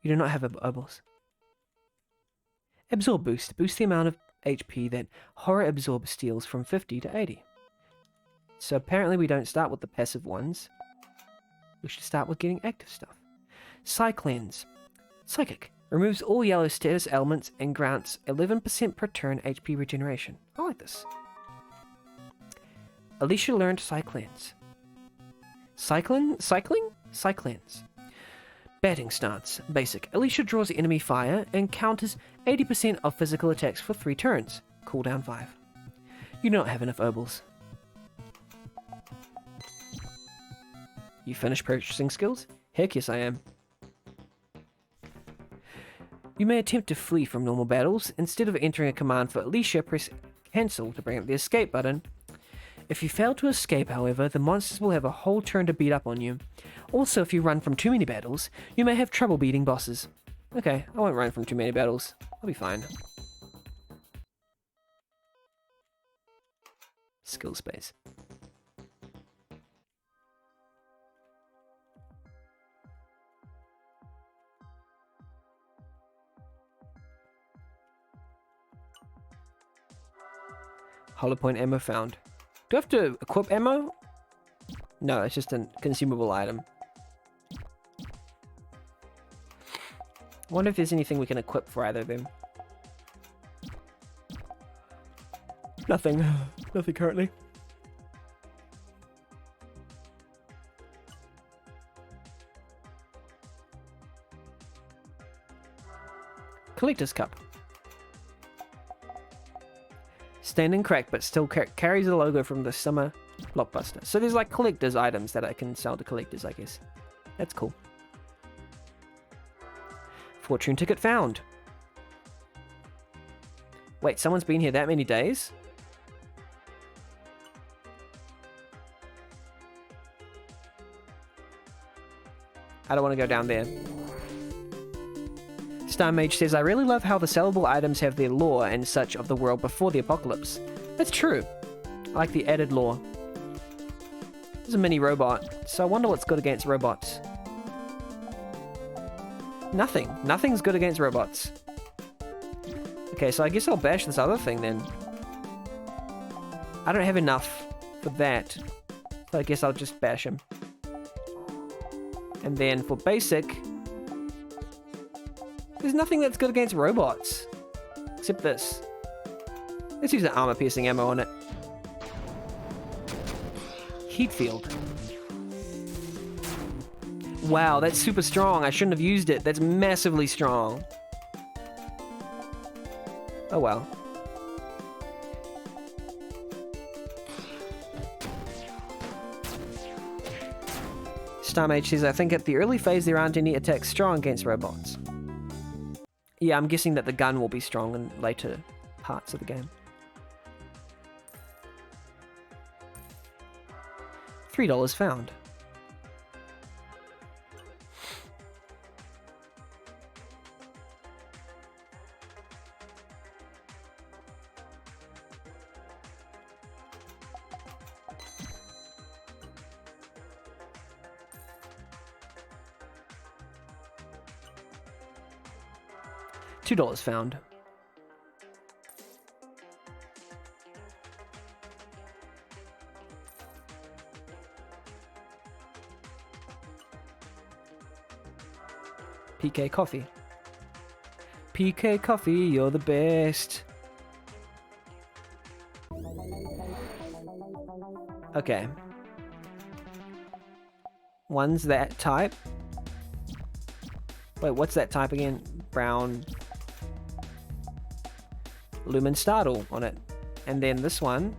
You do not have obols. Absorb boost. Boost the amount of HP that Horror Absorb steals from 50 to 80. So apparently we don't start with the passive ones. We should start with getting active stuff. Cleanse. Psychic. Removes all yellow status elements and grants 11% per turn HP regeneration. I like this. Alicia learned Cleanse. Cycling? Cleanse. Batting stance. Basic. Alicia draws enemy fire and counters 80% of physical attacks for 3 turns. Cooldown 5. You do not have enough obols. You finished purchasing skills? Heck yes I am. You may attempt to flee from normal battles. Instead of entering a command for Alicia, press cancel to bring up the escape button. If you fail to escape, however, the monsters will have a whole turn to beat up on you. Also, if you run from too many battles, you may have trouble beating bosses. Okay, I won't run from too many battles. I'll be fine. Skill space. Hollow point ammo found. Do I have to equip ammo? No, it's just a consumable item. I wonder if there's anything we can equip for either of them. Nothing. Nothing currently. Collector's Cup. Standing crack, but still carries the logo from the summer blockbuster. So there's like collector's items that I can sell to collectors, I guess. That's cool. Fortune ticket found. Wait, someone's been here that many days? I don't want to go down there. Star Mage says, I really love how the sellable items have their lore and such of the world before the apocalypse. That's true. I like the added lore. There's a mini robot, so I wonder what's good against robots. Nothing. Nothing's good against robots. Okay, so I guess I'll bash this other thing then. I don't have enough for that, so I guess I'll just bash him. And then for basic... There's nothing that's good against robots. Except this. Let's use an armor-piercing ammo on it. Heat field. Wow, that's super strong. I shouldn't have used it. That's massively strong. Oh well. Starmage says, I think at the early phase there aren't any attacks strong against robots. Yeah, I'm guessing that the gun will be strong in later parts of the game. $3 found. $2 found. PK Coffee. PK Coffee, you're the best. Okay. One's that type. Wait, what's that type again? Brown. Lumen Startle on it. And then this one.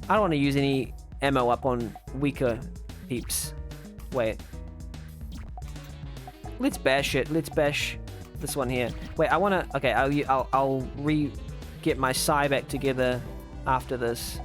I don't want to use any ammo up on weaker peeps. Wait. Let's bash it. Let's bash this one here. Wait, I want to... Okay, I'll get my psi back together after this.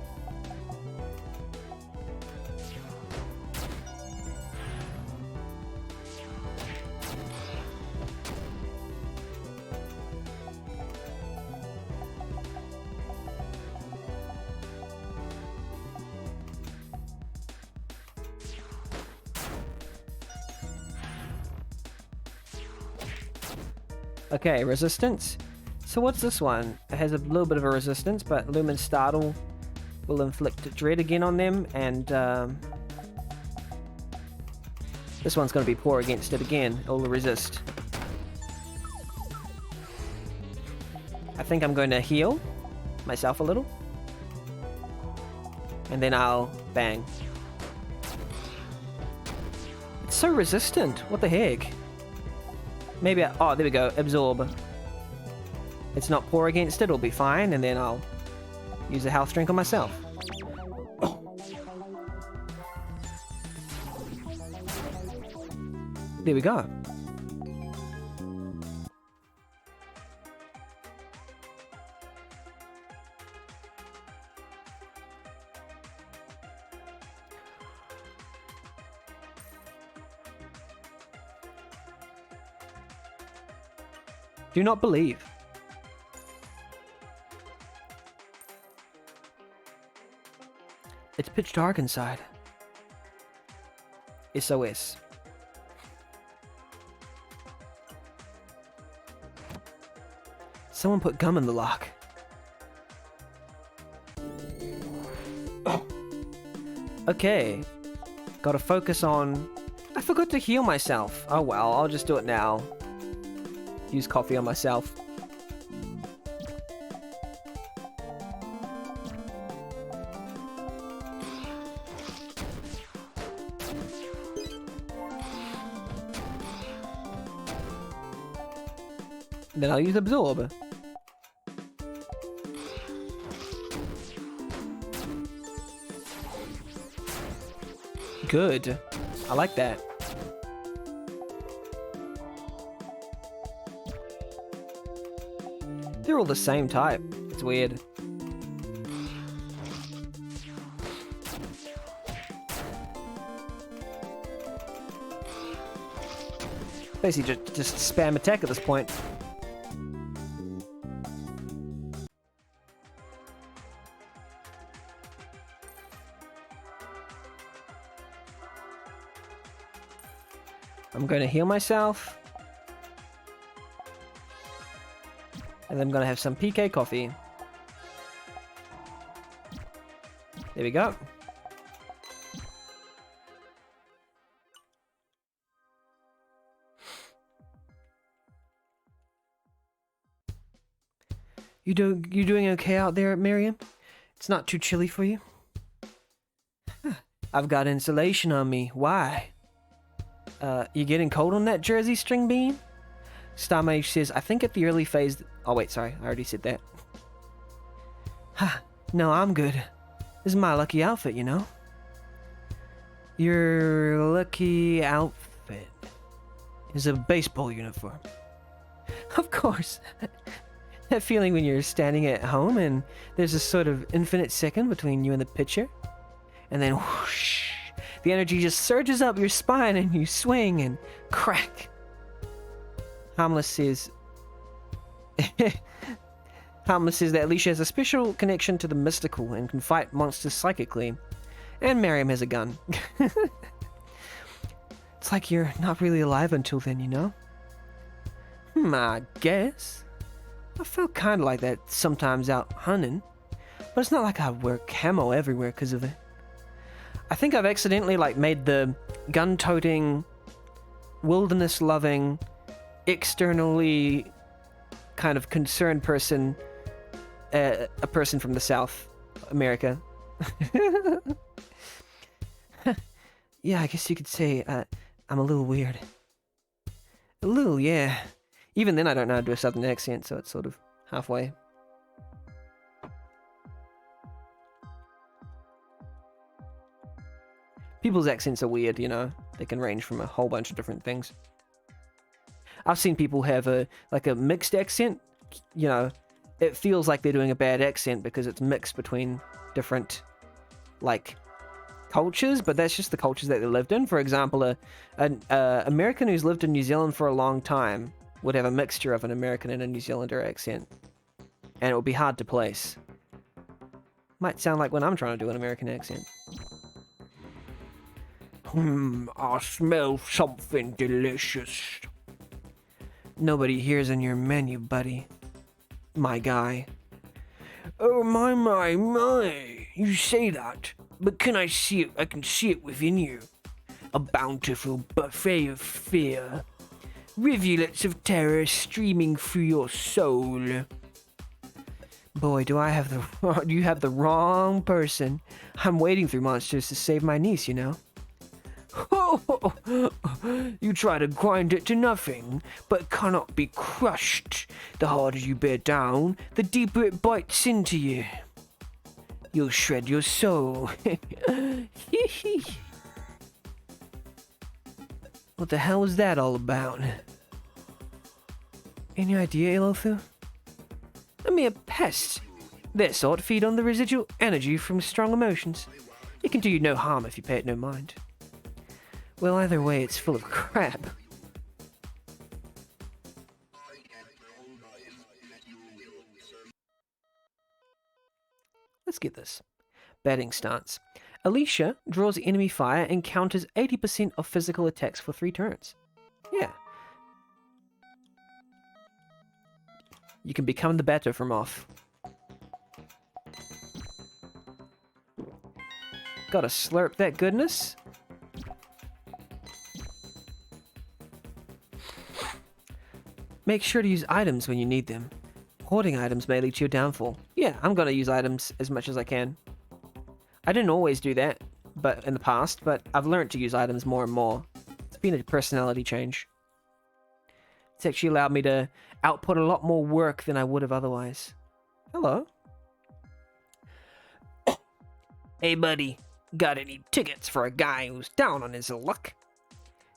Okay, resistance. So what's this one? It has a little bit of a resistance, but Lumen Startle will inflict dread again on them, and this one's going to be poor against it again. It'll resist. I think I'm going to heal myself a little. And then I'll bang. It's so resistant. What the heck? Maybe oh, there we go. Absorb. It's not poor against it. It'll be fine. And then I'll use a health drink on myself. There we go. Do not believe. It's pitch dark inside. SOS. Someone put gum in the lock. Okay. Gotta focus on... I forgot to heal myself. Oh well, I'll just do it now. Use coffee on myself. Then I'll use absorb. Good. I like that. They're all the same type. It's weird. Basically just spam attack at this point. I'm going to heal myself. And then I'm going to have some PK coffee. There we go. You doing okay out there, Miriam? It's not too chilly for you? I've got insulation on me. Why? You getting cold on that Jersey string bean? Starmage says, I think at the early phase... Oh, wait, sorry. I already said that. Ha! No, I'm good. This is my lucky outfit, you know? Your lucky outfit is a baseball uniform. Of course. That feeling when you're standing at home and there's a sort of infinite second between you and the pitcher. And then whoosh! The energy just surges up your spine and you swing and crack. Harmless says... Harmless says that Alicia has a special connection to the mystical and can fight monsters psychically. And Miriam has a gun. It's like you're not really alive until then, you know? I guess. I felt kind of like that sometimes out hunting. But it's not like I wear camo everywhere because of it. I think I've accidentally made the gun-toting, wilderness-loving, externally kind of concerned person a person from the South America. Yeah, I guess you could say I'm a little weird. A little, yeah. Even then I don't know how to do a southern accent, so it's sort of halfway. People's accents are weird, you know. They can range from a whole bunch of different things. I've seen people have a mixed accent. You know, it feels like they're doing a bad accent because it's mixed between different, cultures, but that's just the cultures that they lived in. For example, an American who's lived in New Zealand for a long time would have a mixture of an American and a New Zealander accent. And it would be hard to place. Might sound like when I'm trying to do an American accent. I smell something delicious. Nobody here's on your menu, buddy. My guy. Oh, my. You say that, but can I see it? I can see it within you. A bountiful buffet of fear. Rivulets of terror streaming through your soul. Boy, do you have the wrong person. I'm wading through monsters to save my niece, you know. You try to grind it to nothing, but cannot be crushed. The harder you bear down, the deeper it bites into you. You'll shred your soul. What the hell is that all about? Any idea, Ilothu? A mere pest. Their sort feed on the residual energy from strong emotions. It can do you no harm if you pay it no mind. Well, either way, it's full of crap. Let's get this. Batting stance. Alicia draws enemy fire and counters 80% of physical attacks for 3 turns. Yeah. You can become the batter from off. Gotta slurp that goodness. Make sure to use items when you need them. Hoarding items may lead to your downfall. Yeah, I'm gonna use items as much as I can. I didn't always do that in the past, but I've learned to use items more and more. It's been a personality change. It's actually allowed me to output a lot more work than I would have otherwise. Hello. Hey buddy, got any tickets for a guy who's down on his luck?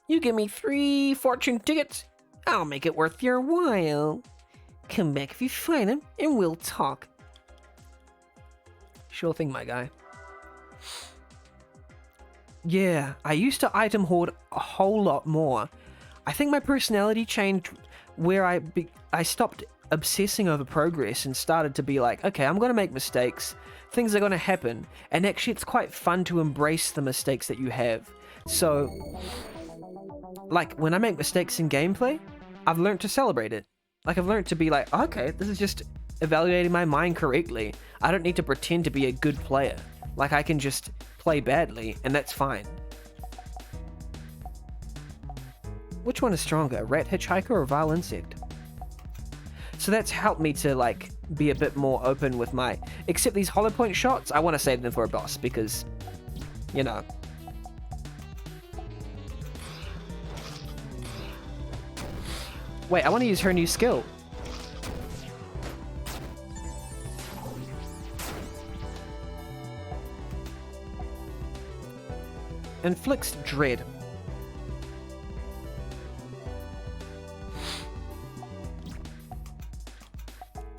You give me 3 fortune tickets, I'll make it worth your while. Come back if you find him, and we'll talk. Sure thing, my guy. Yeah, I used to item hoard a whole lot more. I think my personality changed where I stopped obsessing over progress and started to be like, okay, I'm going to make mistakes. Things are going to happen. And actually, it's quite fun to embrace the mistakes that you have. So, like, when I make mistakes in gameplay, I've learned to celebrate it. Like, I've learned to be like, okay, this is just evaluating my mind correctly. I don't need to pretend to be a good player. Like, I can just play badly, and that's fine. Which one is stronger, a rat hitchhiker or a vile insect? So that's helped me to, like, be a bit more open with my... Except these hollow point shots, I want to save them for a boss, because, you know... Wait, I want to use her new skill. Inflicts dread.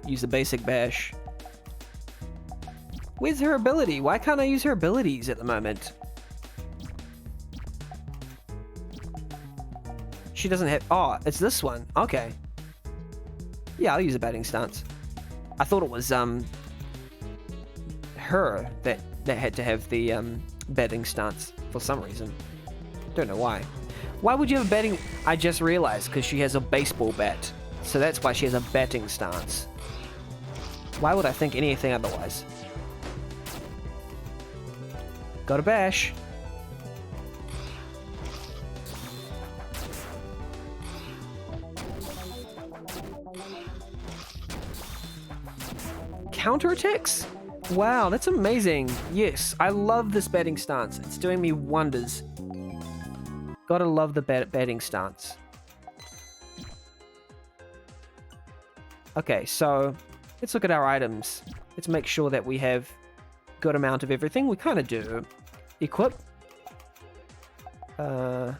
Use the basic bash. Where's her ability? Why can't I use her abilities at the moment? She doesn't have... Oh, it's this one. Okay. Yeah, I'll use a batting stance. I thought it was her that had to have the batting stance for some reason. Don't know why. Why would you have a batting... I just realized, because she has a baseball bat. So that's why she has a batting stance. Why would I think anything otherwise? Got a bash. Counterattacks? Wow, that's amazing. Yes, I love this batting stance. It's doing me wonders. Gotta love the batting stance. Okay, so let's look at our items. Let's make sure that we have good amount of everything. We kind of do. Equip. Oh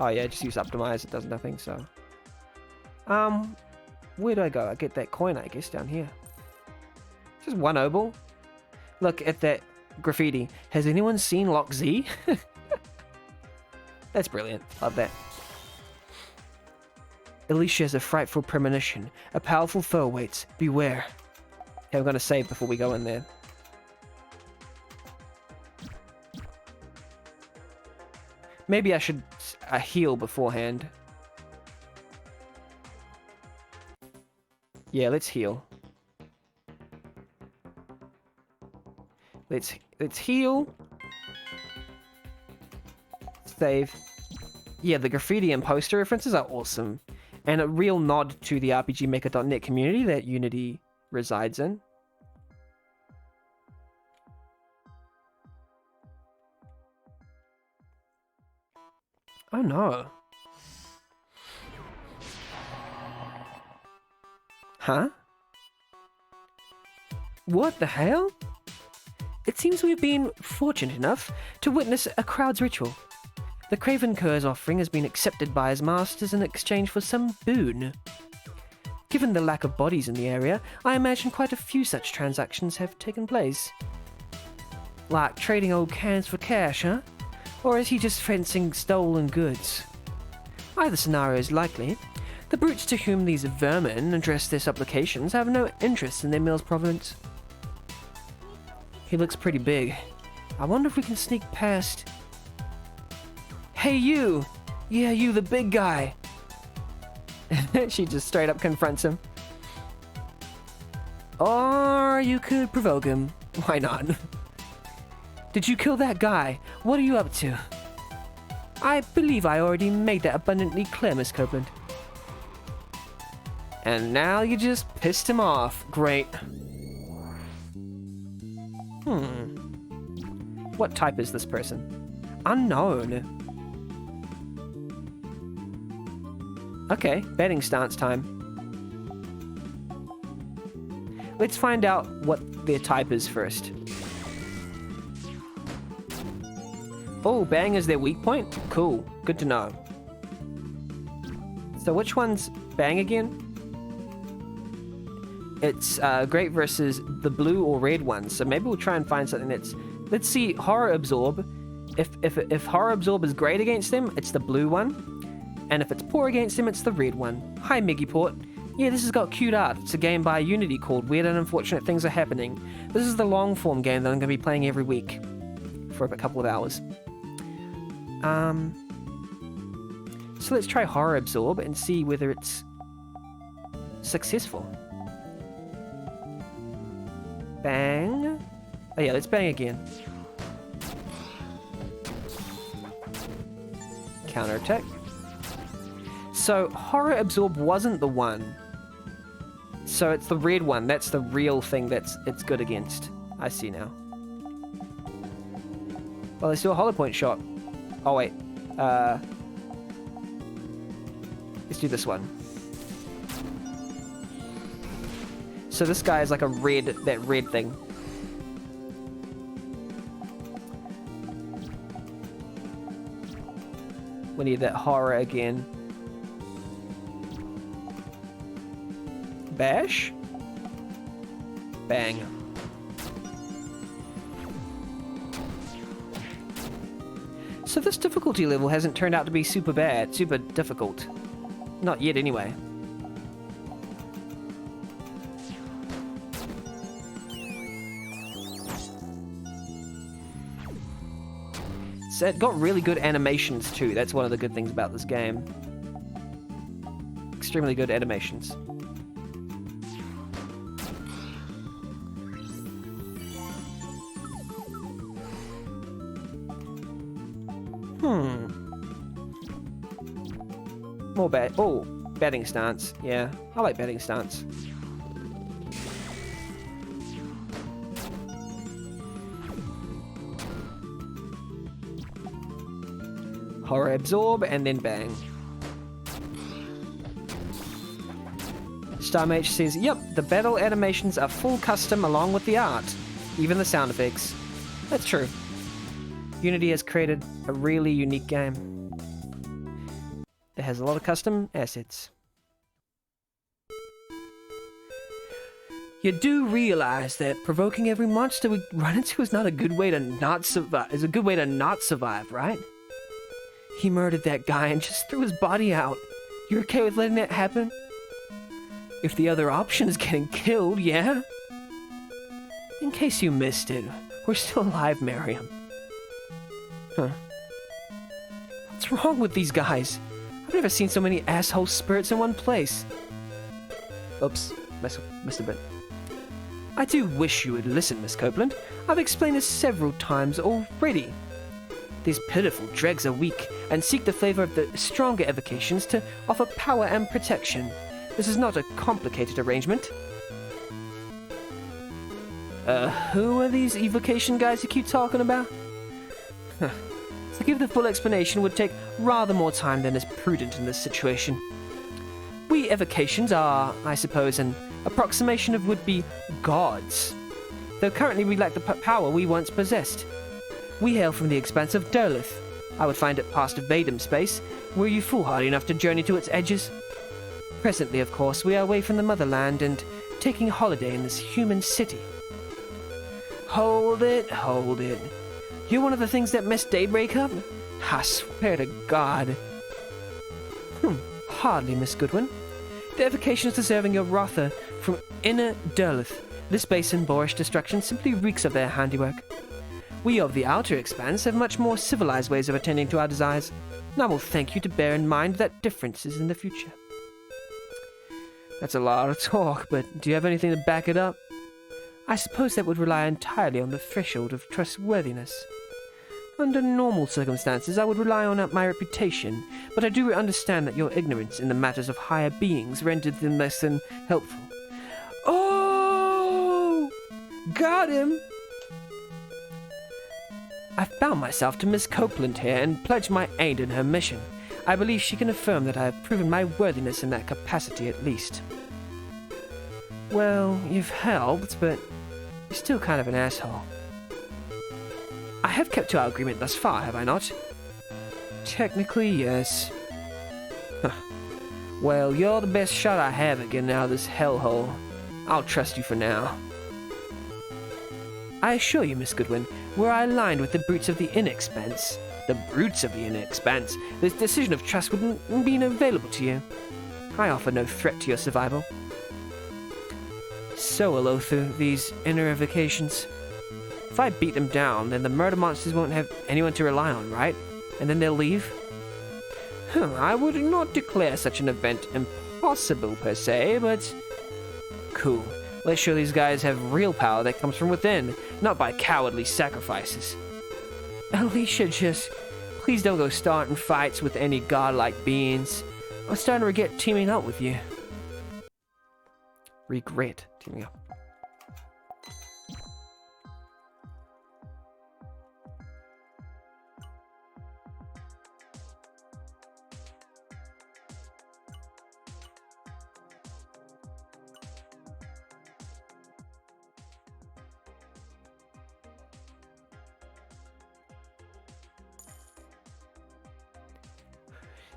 yeah, just use optimize. It does nothing, so. Where do I go? I get that coin, I guess, down here. Just one obol. Look at that graffiti. Has anyone seen Lock Z? That's brilliant. Love that. Alicia has a frightful premonition. A powerful foe awaits. Beware. Okay, I'm going to save before we go in there. Maybe I should heal beforehand. Yeah, let's heal. Let's heal. Save. Yeah, the graffiti and poster references are awesome. And a real nod to the RPGMaker.net community that Unity resides in. Oh no. Huh? What the hell? It seems we've been fortunate enough to witness a crowd's ritual. The Craven Cur's offering has been accepted by his masters in exchange for some boon. Given the lack of bodies in the area, I imagine quite a few such transactions have taken place. Like trading old cans for cash, huh? Or is he just fencing stolen goods? Either scenario is likely. The brutes to whom these vermin address their supplications have no interest in their meal's provenance. He looks pretty big. I wonder if we can sneak past... Hey you! Yeah, you, the big guy! She just straight up confronts him. Or you could provoke him. Why not? Did you kill that guy? What are you up to? I believe I already made that abundantly clear, Miss Copeland. And now you just pissed him off. Great. What type is this person? Unknown. Okay, betting stance time. Let's find out what their type is first. Oh, bang is their weak point? Cool, good to know. So which one's bang again? It's great versus the blue or red one, so maybe we'll try and find something that's... Let's see, horror absorb. If horror absorb is great against them, it's the blue one. And if it's poor against them, it's the red one. Hi, Miggiport. Yeah, this has got cute art. It's a game by Unity called Weird and Unfortunate Things Are Happening. This is the long-form game that I'm going to be playing every week for a couple of hours. So let's try horror absorb and see whether it's successful. Bang. Oh yeah, let's bang again. Counterattack. So horror absorb wasn't the one. So it's the red one. That's the real thing it's good against. I see now. Well, let's do a hollow point shot. Oh wait. Let's do this one. So this guy is like a red, that red thing. We need that horror again. Bash. Bang. So this difficulty level hasn't turned out to be super bad, super difficult. Not yet anyway. So it got really good animations too. That's one of the good things about this game. Extremely good animations. More bad. Oh, batting stance. Yeah, I like batting stance. Horror absorb and then bang. StarMH says, yep, the battle animations are full custom along with the art. Even the sound effects. That's true. Unity has created a really unique game. It has a lot of custom assets. You do realize that provoking every monster we run into is not a good way to not survive. Is a good way to not survive, right? He murdered that guy and just threw his body out. You're okay with letting that happen? If the other option is getting killed, yeah? In case you missed it, we're still alive, Miriam. Huh. What's wrong with these guys? I've never seen so many asshole spirits in one place. Oops. missed a bit. I do wish you would listen, Miss Copeland. I've explained this several times already. These pitiful dregs are weak and seek the favor of the stronger evocations to offer power and protection. This is not a complicated arrangement. Who are these evocation guys you keep talking about? To give the full explanation would take rather more time than is prudent in this situation. We evocations are, I suppose, an approximation of would-be gods, though currently we lack the power we once possessed. We hail from the expanse of Derlith. I would find it past Vadum space. Were you foolhardy enough to journey to its edges? Presently, of course, we are away from the motherland and taking a holiday in this human city. Hold it, hold it. You're one of the things that messed Daybreak up? I swear to God. Hardly, Miss Goodwin. The evocations deserving your wrath are from inner Derlith. This base and boorish destruction simply reeks of their handiwork. We of the outer expanse have much more civilized ways of attending to our desires, and I will thank you to bear in mind that differences in the future. That's a lot of talk, but do you have anything to back it up? I suppose that would rely entirely on the threshold of trustworthiness. Under normal circumstances, I would rely on my reputation, but I do understand that your ignorance in the matters of higher beings rendered them less than helpful. Oh! Got him! I found myself to Miss Copeland here and pledged my aid in her mission. I believe she can affirm that I have proven my worthiness in that capacity at least. Well, you've helped, but you're still kind of an asshole. I have kept to our agreement thus far, have I not? Technically, yes. Well, you're the best shot I have at getting out of this hellhole. I'll trust you for now. I assure you, Miss Goodwin, were I aligned with the brutes of the Inner Expanse, this decision of trust wouldn't be available to you. I offer no threat to your survival. So, Alothu, these inner evocations. If I beat them down, then the murder monsters won't have anyone to rely on, right? And then they'll leave? I would not declare such an event impossible per se, but... Cool. Let's show these guys have real power that comes from within, not by cowardly sacrifices. Alicia, just... Please don't go starting fights with any godlike beings. I'm starting to regret teaming up with you. Regret teaming up.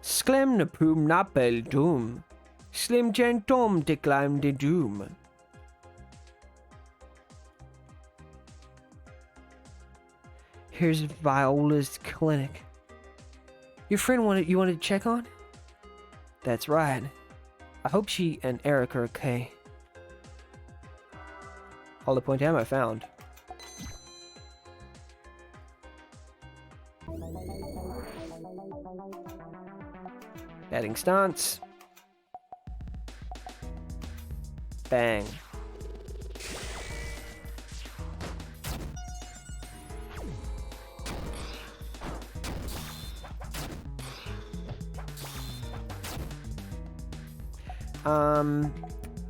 Slim na poom na bel doom. Slim gentom decline de doom. Here's Viola's clinic. Your friend wanted to check on? That's right. I hope she and Eric are okay. All the point ammo found. Batting stance. Bang.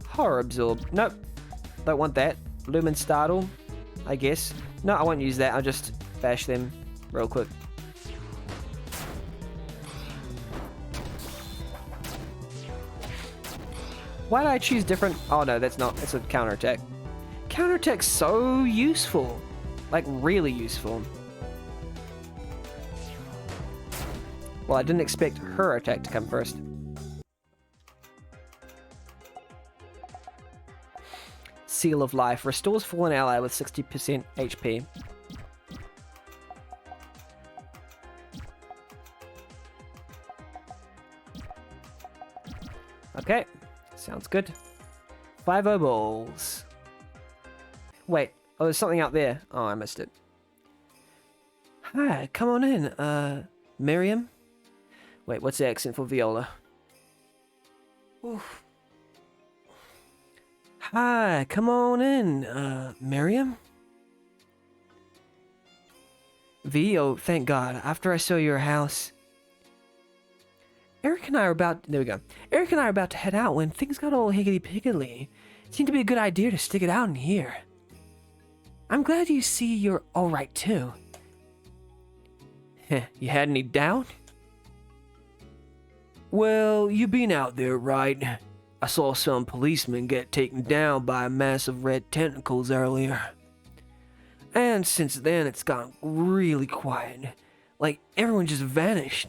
Horror absorb. Nope. Don't want that. Lumen startle, I guess. No, I won't use that. I'll just bash them real quick. Why did I choose different? Oh no, that's not. It's a counterattack. Counterattack's so useful. Like, really useful. Well, I didn't expect her attack to come first. Seal of Life. Restores fallen ally with 60% HP. Okay. Sounds good. 5 balls. Wait. Oh, there's something out there. Oh, I missed it. Hi, come on in. Miriam? Wait, what's the accent for Viola? Oof. Hi, come on in, Miriam? V, oh, thank God. After I saw your house... Eric and I are about... There we go. Eric and I are about to head out when things got all higgly-piggly. It seemed to be a good idea to stick it out in here. I'm glad you see you're alright, too. Heh, you had any doubt? Well, you been out there, right? I saw some policemen get taken down by a mass of red tentacles earlier. And since then, it's gotten really quiet. Like, everyone just vanished.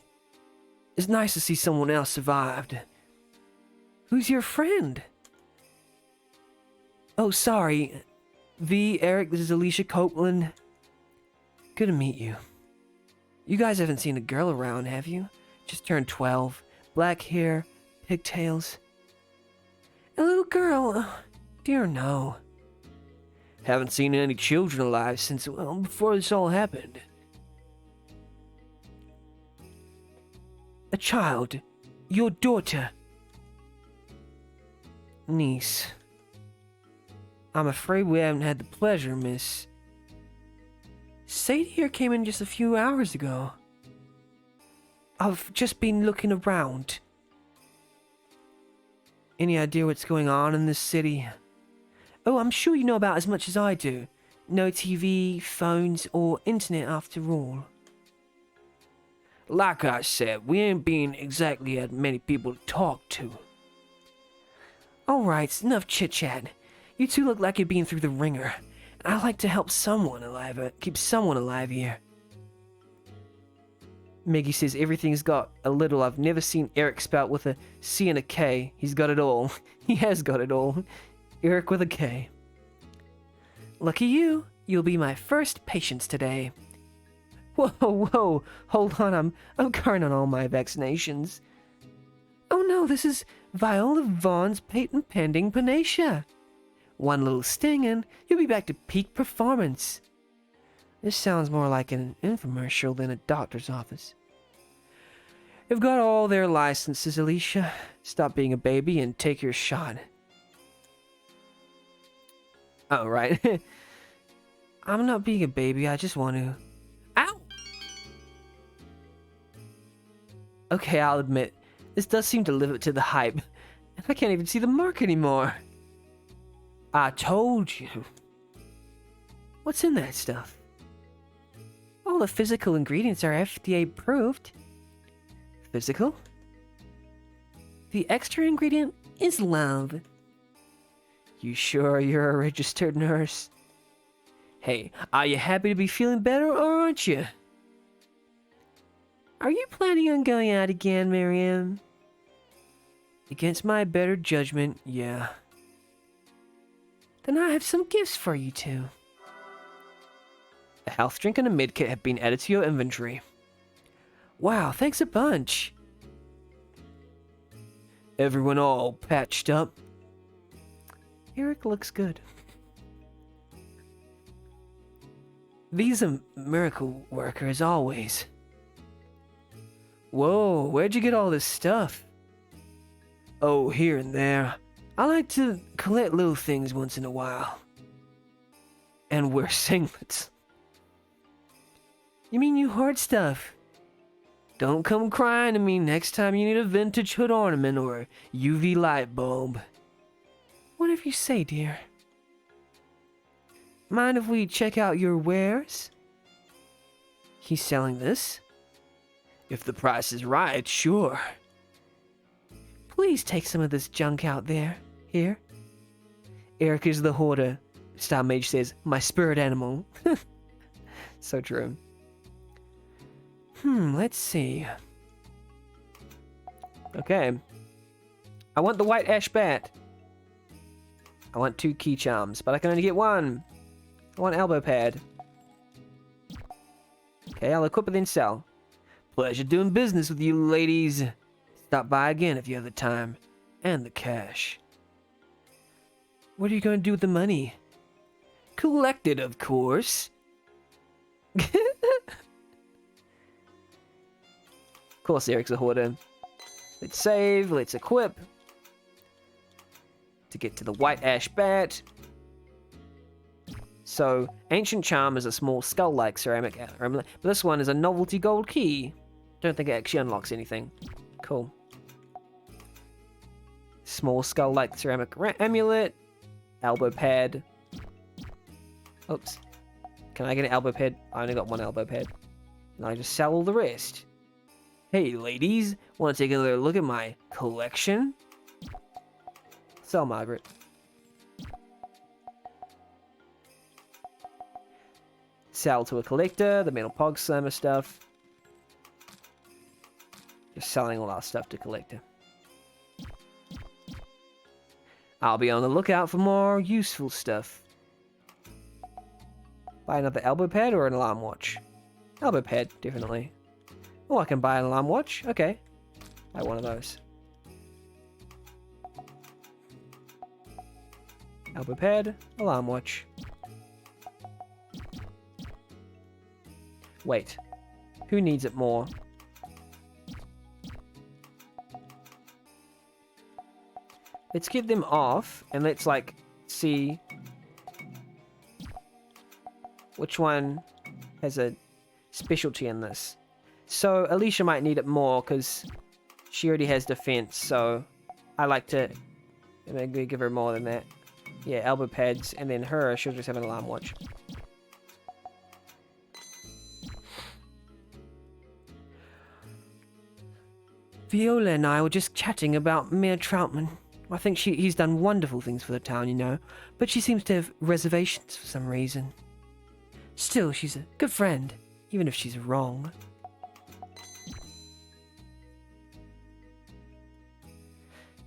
It's nice to see someone else survived. Who's your friend? Oh, sorry. V, Eric, this is Alicia Copeland. Good to meet you. You guys haven't seen a girl around, have you? Just turned 12. Black hair, pigtails. A little girl? Oh, dear no. Haven't seen any children alive since, well, before this all happened. A child. Your daughter. Niece. I'm afraid we haven't had the pleasure, miss. Sadie here came in just a few hours ago. I've just been looking around. Any idea what's going on in this city? Oh, I'm sure you know about as much as I do. No TV, phones, or internet after all. Like I said, we ain't been exactly had many people to talk to. Alright, enough chit-chat. You two look like you're being through the ringer. And I like to help someone alive, keep someone alive here. Maggie says everything's got a little. I've never seen Eric spout with a C and a K. He's got it all. He has got it all. Eric with a K. Lucky you. You'll be my first patient today. Whoa. Hold on, I'm current on all my vaccinations. Oh no, this is Viola Vaughn's patent pending panacea. One little sting and you'll be back to peak performance. This sounds more like an infomercial than a doctor's office. They've got all their licenses, Alicia. Stop being a baby and take your shot. Oh, right. I'm not being a baby, I just want to... Ow! Okay, I'll admit, this does seem to live up to the hype. And I can't even see the mark anymore. I told you. What's in that stuff? All the physical ingredients are FDA approved. Physical? The extra ingredient is love. You sure you're a registered nurse? Hey, are you happy to be feeling better or aren't you? Are you planning on going out again, Miriam? Against my better judgment, yeah. Then I have some gifts for you two. A health drink and a medkit have been added to your inventory. Wow, thanks a bunch. Everyone all patched up? Eric looks good. V's a miracle worker as always. Whoa, where'd you get all this stuff? Oh, here and there. I like to collect little things once in a while. And wear singlets. You mean you hoard stuff? Don't come crying to me next time you need a vintage hood ornament or a UV light bulb. Whatever you say, dear. Mind if we check out your wares? He's selling this? If the price is right, sure. Please take some of this junk out there. Here. Eric is the hoarder. Star Mage says, my spirit animal. So true. Let's see. Okay. I want the white ash bat. I want 2 key charms, but I can only get 1. I want elbow pad. Okay, I'll equip it then sell. Pleasure doing business with you ladies. Stop by again if you have the time. And the cash. What are you going to do with the money? Collect it, of course. Of course, Eric's a hoarder. Let's save, let's equip. to get to the white ash bat. So, ancient charm is a small skull-like ceramic amulet, but this one is a novelty gold key. Don't think it actually unlocks anything. Cool. Small skull-like ceramic amulet. Elbow pad. Oops. Can I get an elbow pad? I only got one elbow pad. And I just sell all the rest. Hey, ladies. Want to take another look at my collection? Sell, Margaret. Sell to a collector, the metal pog slammer stuff. Just selling all our stuff to collector. I'll be on the lookout for more useful stuff. Buy another elbow pad or an alarm watch? Elbow pad, definitely. Oh, I can buy an alarm watch? Okay. Buy one of those. Elbow pad, alarm watch. Wait. Who needs it more? Let's get them off and let's like see which one has a specialty in this. So Alicia might need it more because she already has defense, so I like to maybe give her more than that. Yeah, elbow pads, and then her, she'll just have an alarm watch. Viola and I were just chatting about Mayor Troutman. I think he's done wonderful things for the town, you know, but she seems to have reservations for some reason. Still, she's a good friend, even if she's wrong.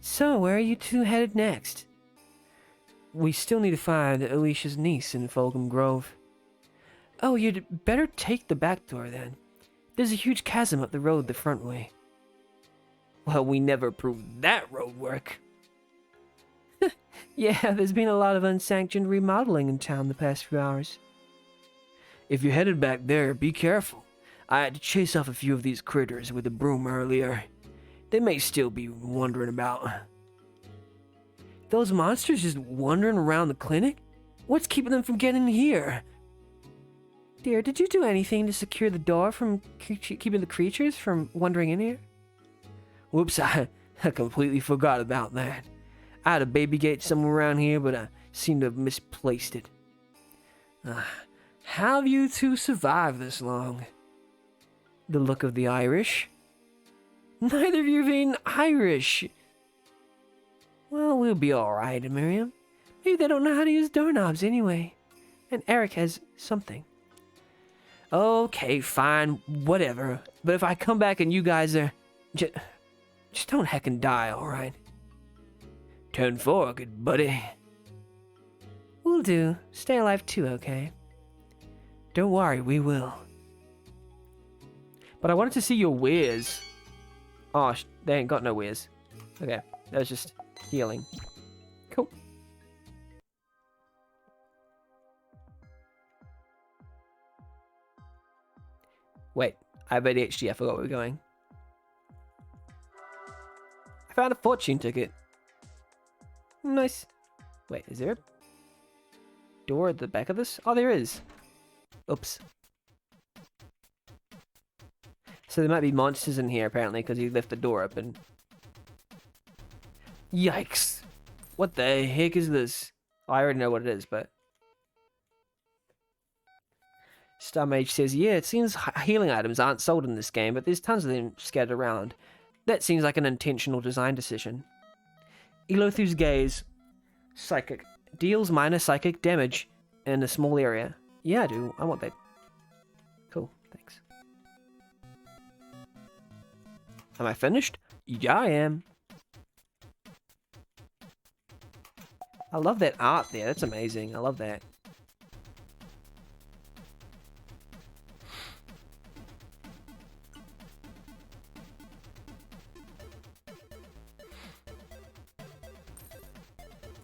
So, where are you two headed next? We still need to find Alicia's niece in Fulgham Grove. Oh, you'd better take the back door then. There's a huge chasm up the road the front way. Well, we never proved that road work. Yeah, there's been a lot of unsanctioned remodeling in town the past few hours. If you're headed back there, be careful. I had to chase off a few of these critters with a broom earlier. They may still be wandering about. Those monsters just wandering around the clinic? What's keeping them from getting here? Dear, did you do anything to secure the door from keeping the creatures from wandering in here? Whoops, I completely forgot about that. I had a baby gate somewhere around here, but I seem to have misplaced it. How have you two survived this long? The look of the Irish? Neither of you have been Irish. Well, we'll be alright, Miriam. Maybe they don't know how to use doorknobs anyway. And Eric has something. Okay, fine, whatever. But if I come back and you guys are... Just don't heckin' die, alright? Turn 4, good buddy. Will do. Stay alive too, okay? Don't worry, we will. But I wanted to see your wares. Oh, they ain't got no wares. Okay, that was just healing. Cool. Wait, I have ADHD, I forgot where we're going. I found a fortune ticket. Nice. Wait, is there a door at the back of this? Oh, there is. Oops. So there might be monsters in here, apparently, because he left the door open. Yikes. What the heck is this? Oh, I already know what it is, but... Star Mage says, yeah, it seems healing items aren't sold in this game, but there's tons of them scattered around. That seems like an intentional design decision. Elothu's Gaze. Psychic. Deals minor psychic damage in a small area. Yeah, I do. I want that. Cool, thanks. Am I finished? Yeah, I am. I love that art there. That's amazing. I love that.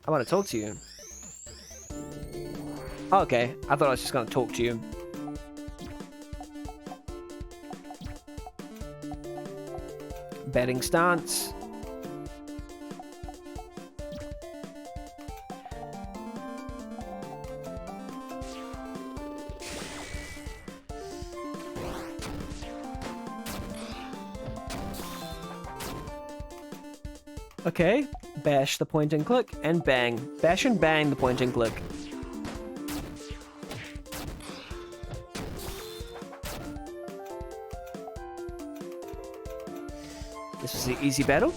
I want to talk to you. Oh, okay, I thought I was just going to talk to you. Batting stance. Okay, bash the point and click, and bang. Bash and bang the point and click. This is the easy battle.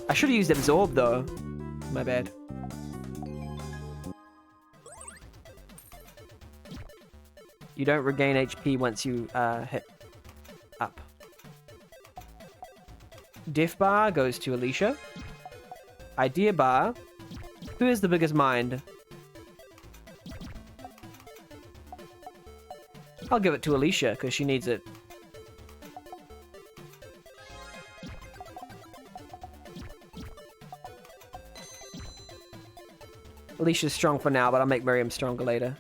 I should have used absorb though. My bad. You don't regain HP once you hit up. Def bar goes to Alicia. Idea bar. Who has the biggest mind? I'll give it to Alicia because she needs it. Alicia's strong for now, but I'll make Miriam stronger later.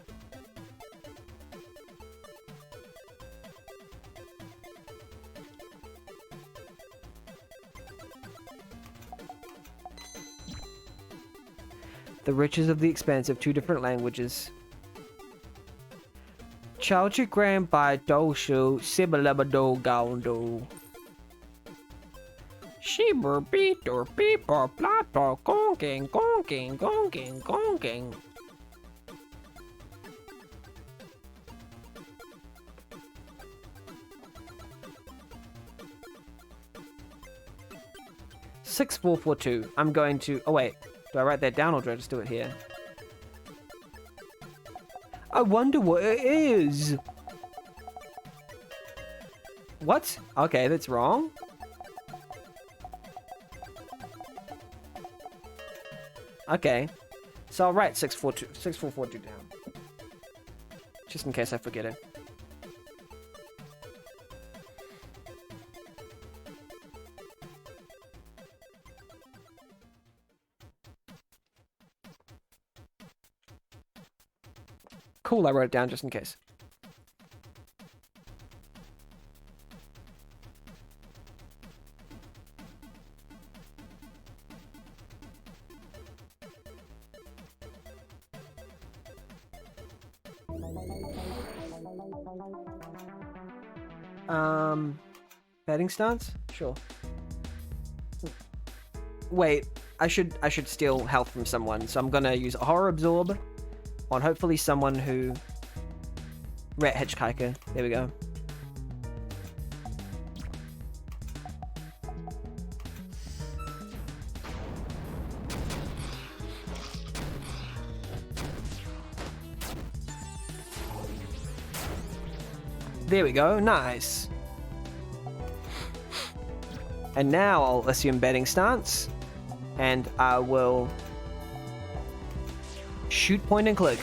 The riches of the expanse of two different languages. Chowchigram by Doshu Sibalabado Gaundo. Shibur beat or beep or plato gonking gonking gonking gonking. Six, 4, 4, 2. I'm going to. Oh wait, do I write that down or do I just do it here? I wonder what it is. What? Okay, that's wrong. Okay, so I'll write 6442 down, just in case I forget it. Cool, I wrote it down just in case. Batting stance? Sure. Wait, I should steal health from someone, so I'm gonna use a horror absorb on hopefully someone who... Rat hitchhiker. There we go. There we go, nice. And now I'll assume batting stance, and I will shoot, point, and click.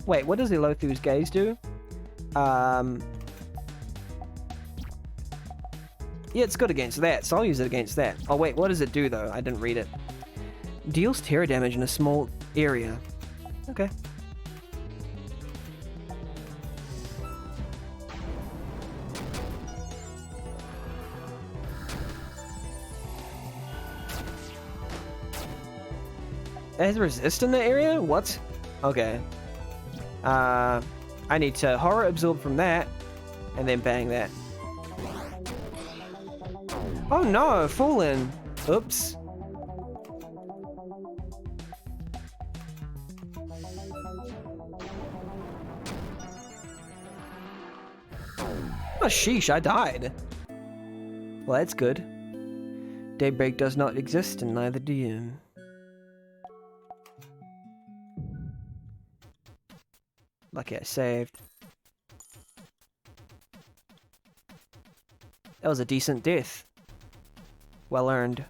Wait, what does Elothu's gaze do? Yeah, it's good against that, so I'll use it against that. Oh wait, what does it do though? I didn't read it. Deals terror damage in a small area. Okay. It has resist in the area? What? Okay. I need to horror absorb from that, and then bang that. Oh no, fallen. Oops. Oh sheesh, I died. Well, that's good. Daybreak does not exist, and neither do you. Lucky I saved. That was a decent death. Well earned.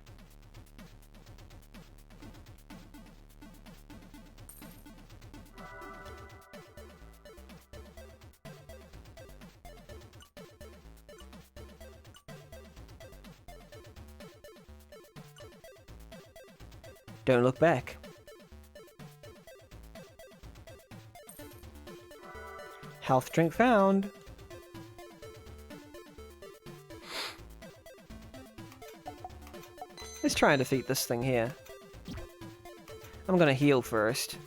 Don't look back. Health drink found. Let's try and defeat this thing here. I'm gonna heal first.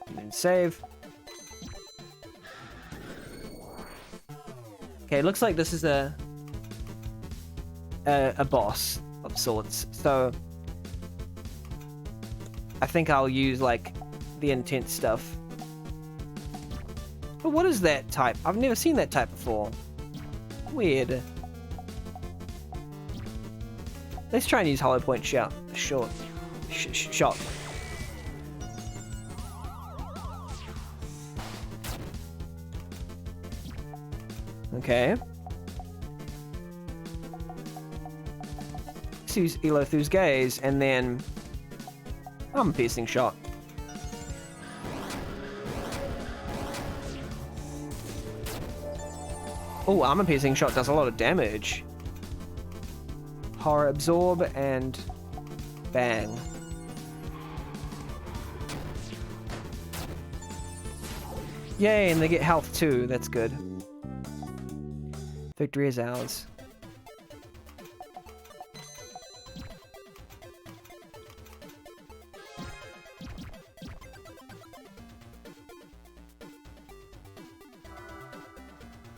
And then save. Okay, looks like this is a boss of sorts. So I think I'll use like the intense stuff. But what is that type? I've never seen that type before. Weird. Let's try and use hollow point shot. Shot. Okay. Let's use Elothu's gaze and then piercing shot. Oh, armor piercing shot does a lot of damage. Horror absorb and bang. Yay, and they get health too. That's good. Victory is ours.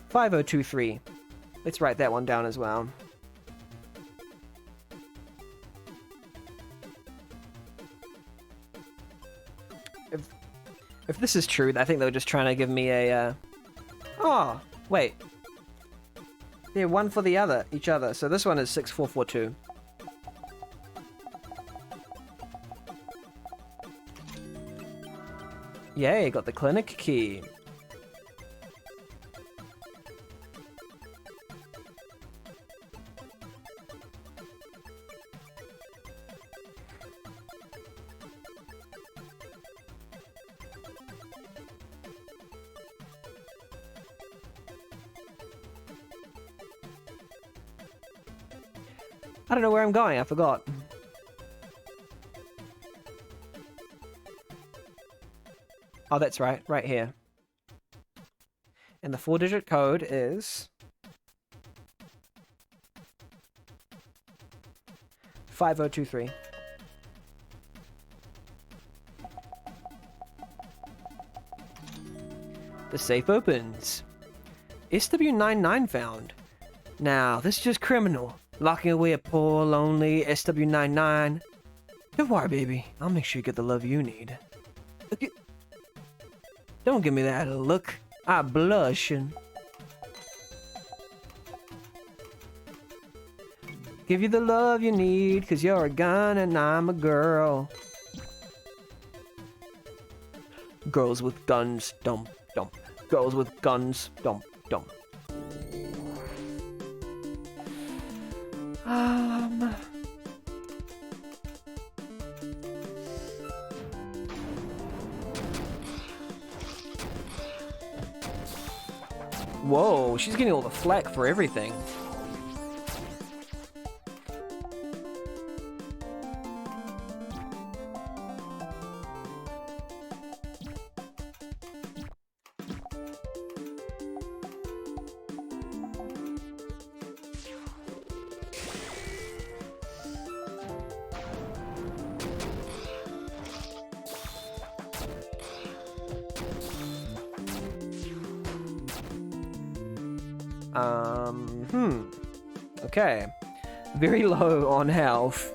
$5023. Let's write that one down as well. If this is true, I think they were just trying to give me a. Oh, wait. They're one for the other, each other. So this one is 6442. Yay, got the clinic key. I don't know where I'm going, I forgot. Oh, that's right, right here. And the 4-digit code is 5023. The safe opens. SW99 found. Now, this is just criminal. Locking away a poor, lonely SW99. Don't worry, baby. I'll make sure you get the love you need. Don't give me that look. I blush and... Give you the love you need, 'cause you're a gun and I'm a girl. Girls with guns, dump, dump. Girls with guns, dump, dump. Whoa, she's getting all the flack for everything. Okay. Very low on health.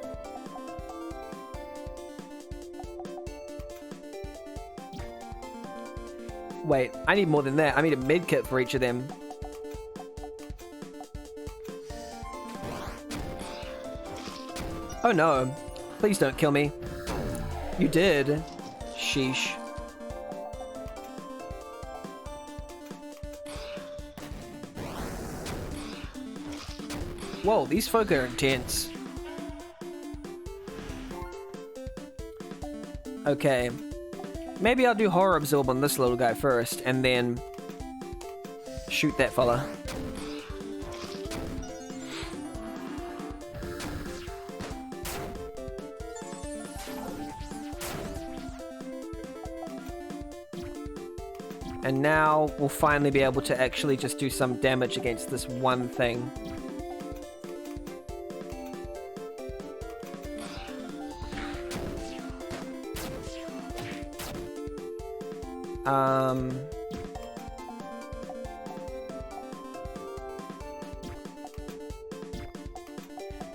Wait, I need more than that. I need a med kit for each of them. Oh no. Please don't kill me. You did. Sheesh. Whoa, these folk are intense. Okay. Maybe I'll do horror absorb on this little guy first, and then shoot that fella. And now we'll finally be able to actually just do some damage against this one thing.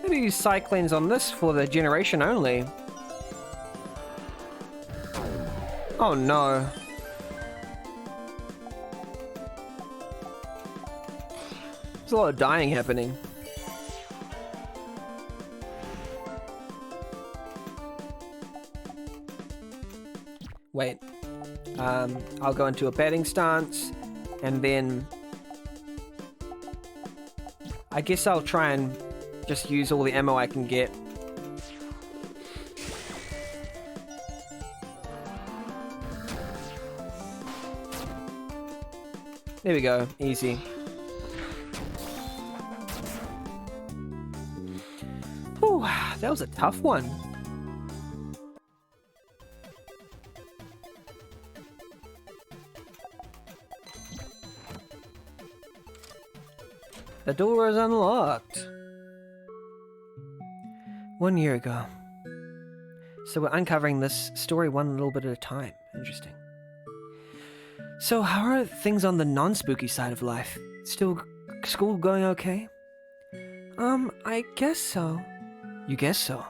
Maybe use cyclones on this for the generation only. Oh no. There's a lot of dying happening. Wait. I'll go into a batting stance, and then I guess I'll try and just use all the ammo I can get. There we go, easy. Whew, that was a tough one. The door is unlocked. 1 year ago. So we're uncovering this story one little bit at a time. Interesting. So how are things on the non-spooky side of life? Still school going okay? I guess so. You guess so?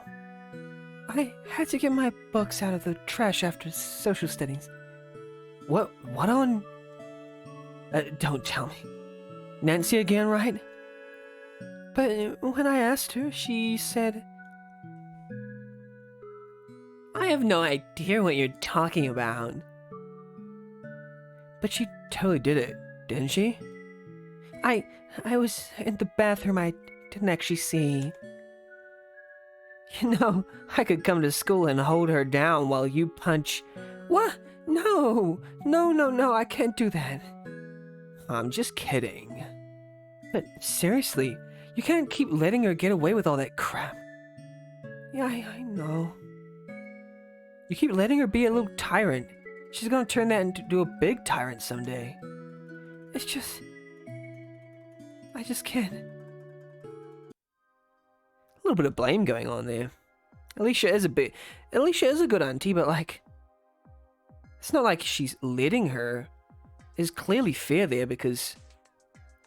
I had to get my books out of the trash after social studies. What on? Don't tell me. Nancy again, right? But when I asked her, she said, I have no idea what you're talking about. But she totally did it, didn't she? I was in the bathroom. I didn't actually see. You know, I could come to school and hold her down while you punch. What? No, I can't do that. I'm just kidding. But seriously, you can't keep letting her get away with all that crap. Yeah, I know. You keep letting her be a little tyrant. She's gonna turn that into a big tyrant someday. It's just... I just can't. A little bit of blame going on there. Alicia is a good auntie, but like... It's not like she's letting her. There's clearly fear there because...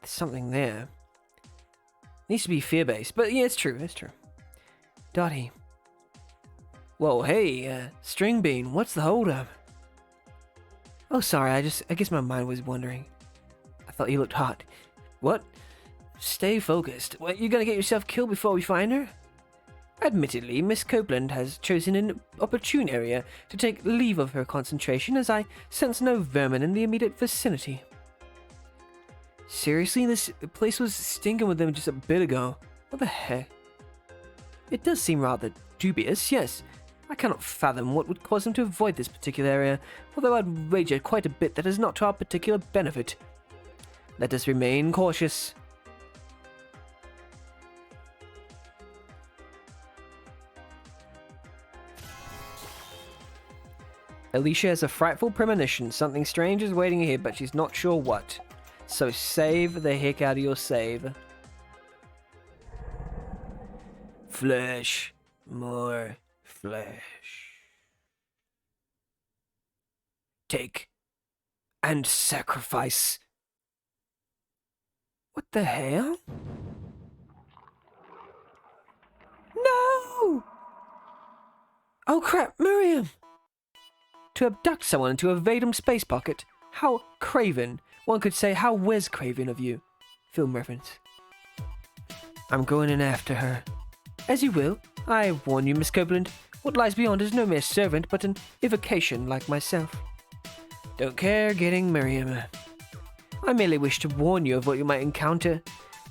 There's something there. Needs to be fear-based, but yeah, it's true, Dotty. Whoa, hey, String Bean, what's the holdup? Oh, sorry, I guess my mind was wandering. I thought you looked hot. What? Stay focused. What, you gonna get yourself killed before we find her? Admittedly, Miss Copeland has chosen an opportune area to take leave of her concentration, as I sense no vermin in the immediate vicinity. Seriously, this place was stinking with them just a bit ago. What the heck? It does seem rather dubious, yes. I cannot fathom what would cause them to avoid this particular area, although I'd wager quite a bit that is not to our particular benefit. Let us remain cautious. Alicia has a frightful premonition. Something strange is waiting ahead, but she's not sure what. So save the heck out of your save. Flesh. More flesh. Take and sacrifice. What the hell? No! Oh crap, Miriam! To abduct someone and to evade them space pocket. How craven. One could say how Wes Craven of you. Film reference. I'm going in after her. As you will. I warn you, Miss Copeland. What lies beyond is no mere servant, but an evocation like myself. Don't care getting Miriam. I merely wish to warn you of what you might encounter.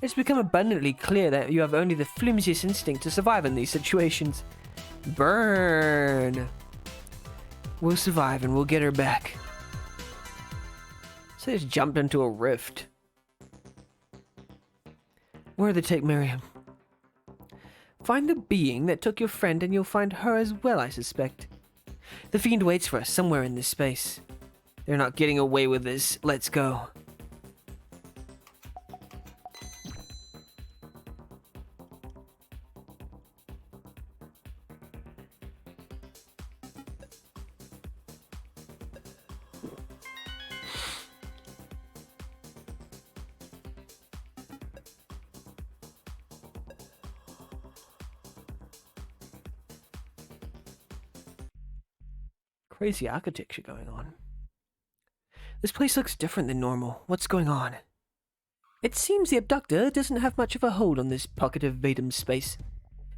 It's become abundantly clear that you have only the flimsiest instinct to survive in these situations. Burn! We'll survive and we'll get her back. So they just jumped into a rift. Where'd they take Miriam? Find the being that took your friend and you'll find her as well, I suspect. The fiend waits for us somewhere in this space. They're not getting away with this. Let's go. Crazy architecture going on. This place looks different than normal. What's going on? It seems the abductor doesn't have much of a hold on this pocket of Vadim space.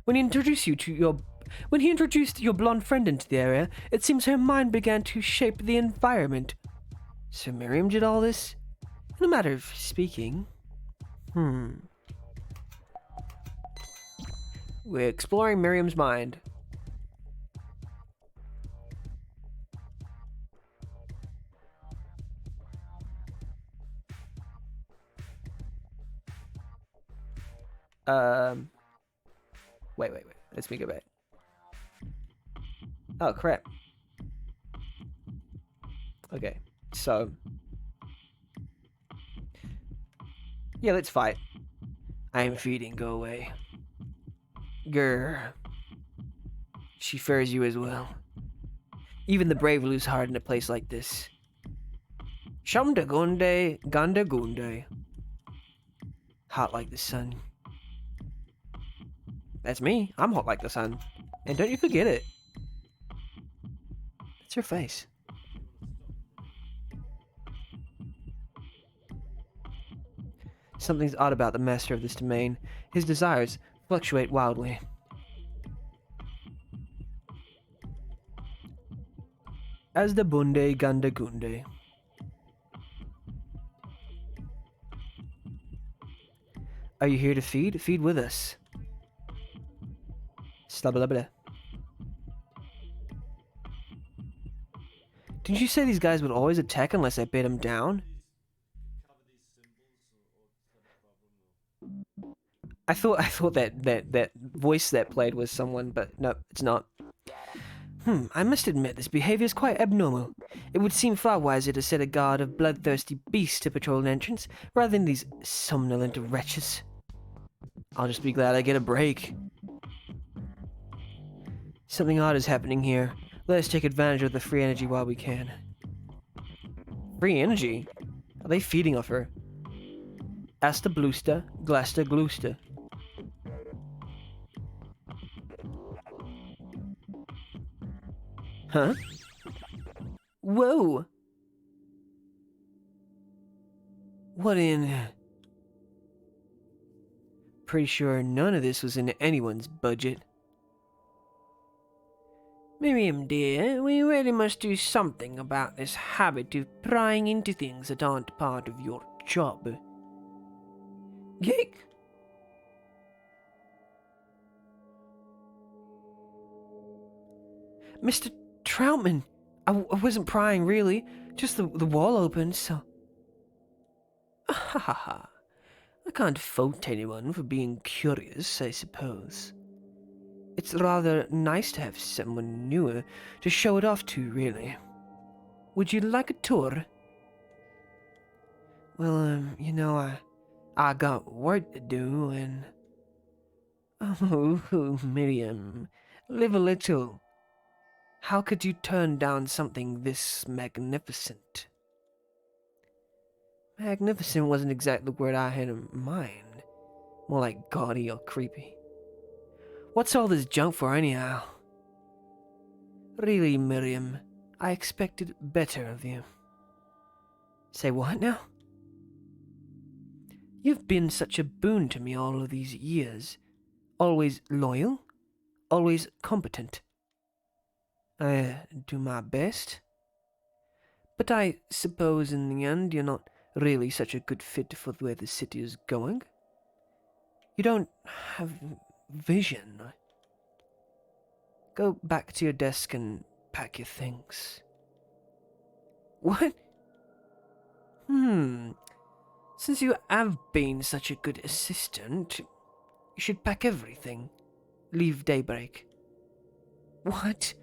When he introduced your blonde friend into the area, it seems her mind began to shape the environment. So Miriam did all this? In a matter of speaking. We're exploring Miriam's mind. Wait. Let's me go back. Oh, crap. Okay, so... yeah, let's fight. I am feeding, go away. Grr. She fears you as well. Even the brave lose heart in a place like this. Shamda Gunde, Ganda Gunde. Hot like the sun. That's me. I'm hot like the sun. And don't you forget it. That's her face. Something's odd about the master of this domain. His desires fluctuate wildly. As the Bunde Ganda Gunde. Are you here to feed? Feed with us. Slabba. Didn't you say these guys would always attack unless I bait them down? I thought that voice that played was someone, but no, it's not. I must admit this behavior is quite abnormal. It would seem far wiser to set a guard of bloodthirsty beasts to patrol an entrance, rather than these somnolent wretches. I'll just be glad I get a break. Something odd is happening here. Let us take advantage of the free energy while we can. Free energy? Are they feeding off her? Asta Bluster, Glaster Gluster. Huh? Whoa! What in... Pretty sure none of this was in anyone's budget. Miriam dear, we really must do something about this habit of prying into things that aren't part of your job. Geek! Mr. Troutman, I wasn't prying really, just the wall opened, so... Ha ha ha. I can't fault anyone for being curious, I suppose. It's rather nice to have someone newer to show it off to, really. Would you like a tour? Well, you know, I got work to do, and... Oh, Miriam, live a little. How could you turn down something this magnificent? Magnificent wasn't exactly the word I had in mind. More like gaudy or creepy. What's all this junk for anyhow? Really, Miriam, I expected better of you. Say what now? You've been such a boon to me all of these years. Always loyal, always competent. I do my best. But I suppose in the end you're not really such a good fit for where the city is going. You don't have vision. Go back to your desk and pack your things. What? Since you have been such a good assistant, you should pack everything. Leave daybreak. What?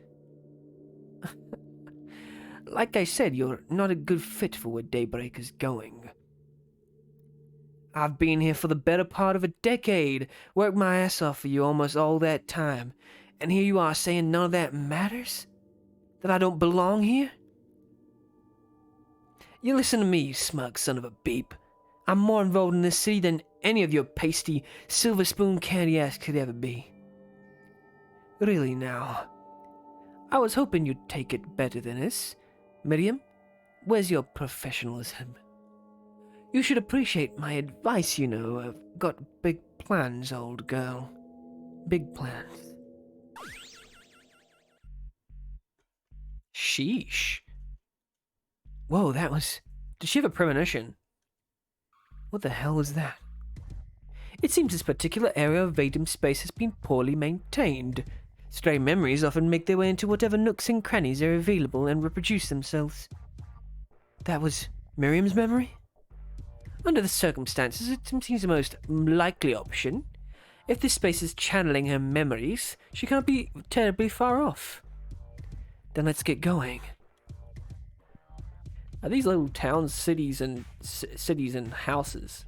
like I said, you're not a good fit for where Daybreak is going. I've been here for the better part of a decade, worked my ass off for you almost all that time, and here you are saying none of that matters? That I don't belong here? You listen to me, you smug son of a beep. I'm more involved in this city than any of your pasty, silver spoon candy ass could ever be. Really now. I was hoping you'd take it better than this. Miriam, where's your professionalism? You should appreciate my advice, you know. I've got big plans, old girl. Big plans. Sheesh. Whoa, that was... Did she have a premonition? What the hell was that? It seems this particular area of Vadum space has been poorly maintained. Stray memories often make their way into whatever nooks and crannies are available and reproduce themselves. That was Miriam's memory? Under the circumstances, it seems the most likely option. If this space is channeling her memories, she can't be terribly far off. Then let's get going. Are these little towns, cities, and houses?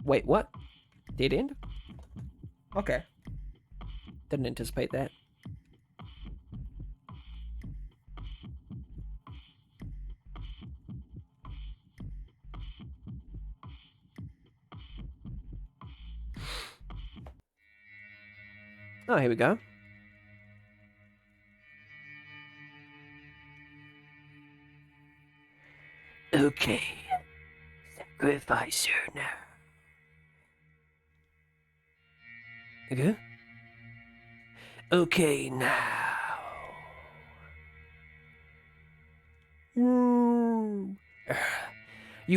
Wait, what? Dead end? Okay. Didn't anticipate that. Oh, here we go. Okay. Sacrifice her now. Okay. Okay, now. You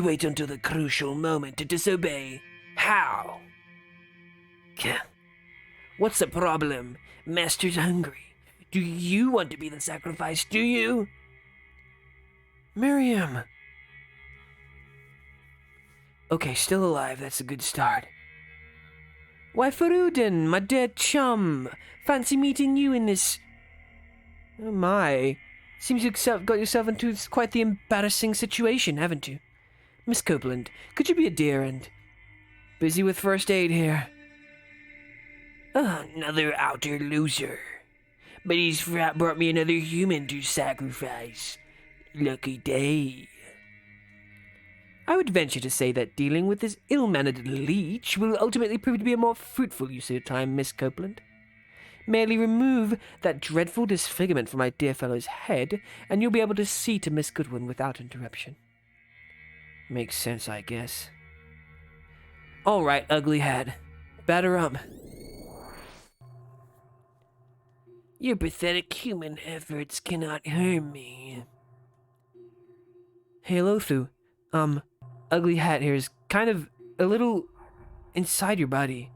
wait until the crucial moment to disobey. How? What's the problem? Master's hungry. Do you want to be the sacrifice, do you? Miriam. Okay, still alive, that's a good start. Why, Farudin, my dear chum. Fancy meeting you in this... Oh my. Seems you've got yourself into quite the embarrassing situation, haven't you? Miss Copeland, could you be a dear and... Busy with first aid here. Another outer loser. But he's brought me another human to sacrifice. Lucky day. I would venture to say that dealing with this ill-mannered leech will ultimately prove to be a more fruitful use of your time, Miss Copeland. Merely remove that dreadful disfigurement from my dear fellow's head, and you'll be able to see to Miss Goodwin without interruption. Makes sense, I guess. All right, ugly head. Batter up. Your pathetic human efforts cannot harm me. Hey, Lothu. Ugly hat here is kind of a little inside your body.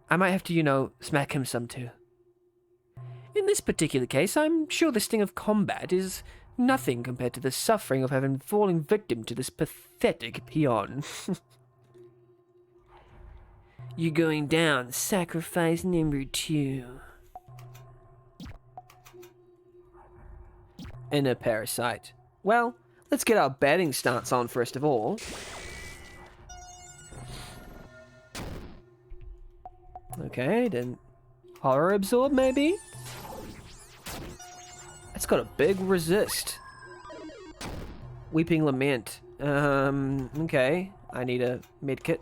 I might have to, smack him some too. In this particular case, I'm sure the sting of combat is nothing compared to the suffering of having fallen victim to this pathetic peon. You're going down, sacrifice number 2. Inner parasite. Well, let's get our batting stance on first of all. Okay, then horror absorb maybe? It's got a big resist. Weeping lament. Okay. I need a medkit.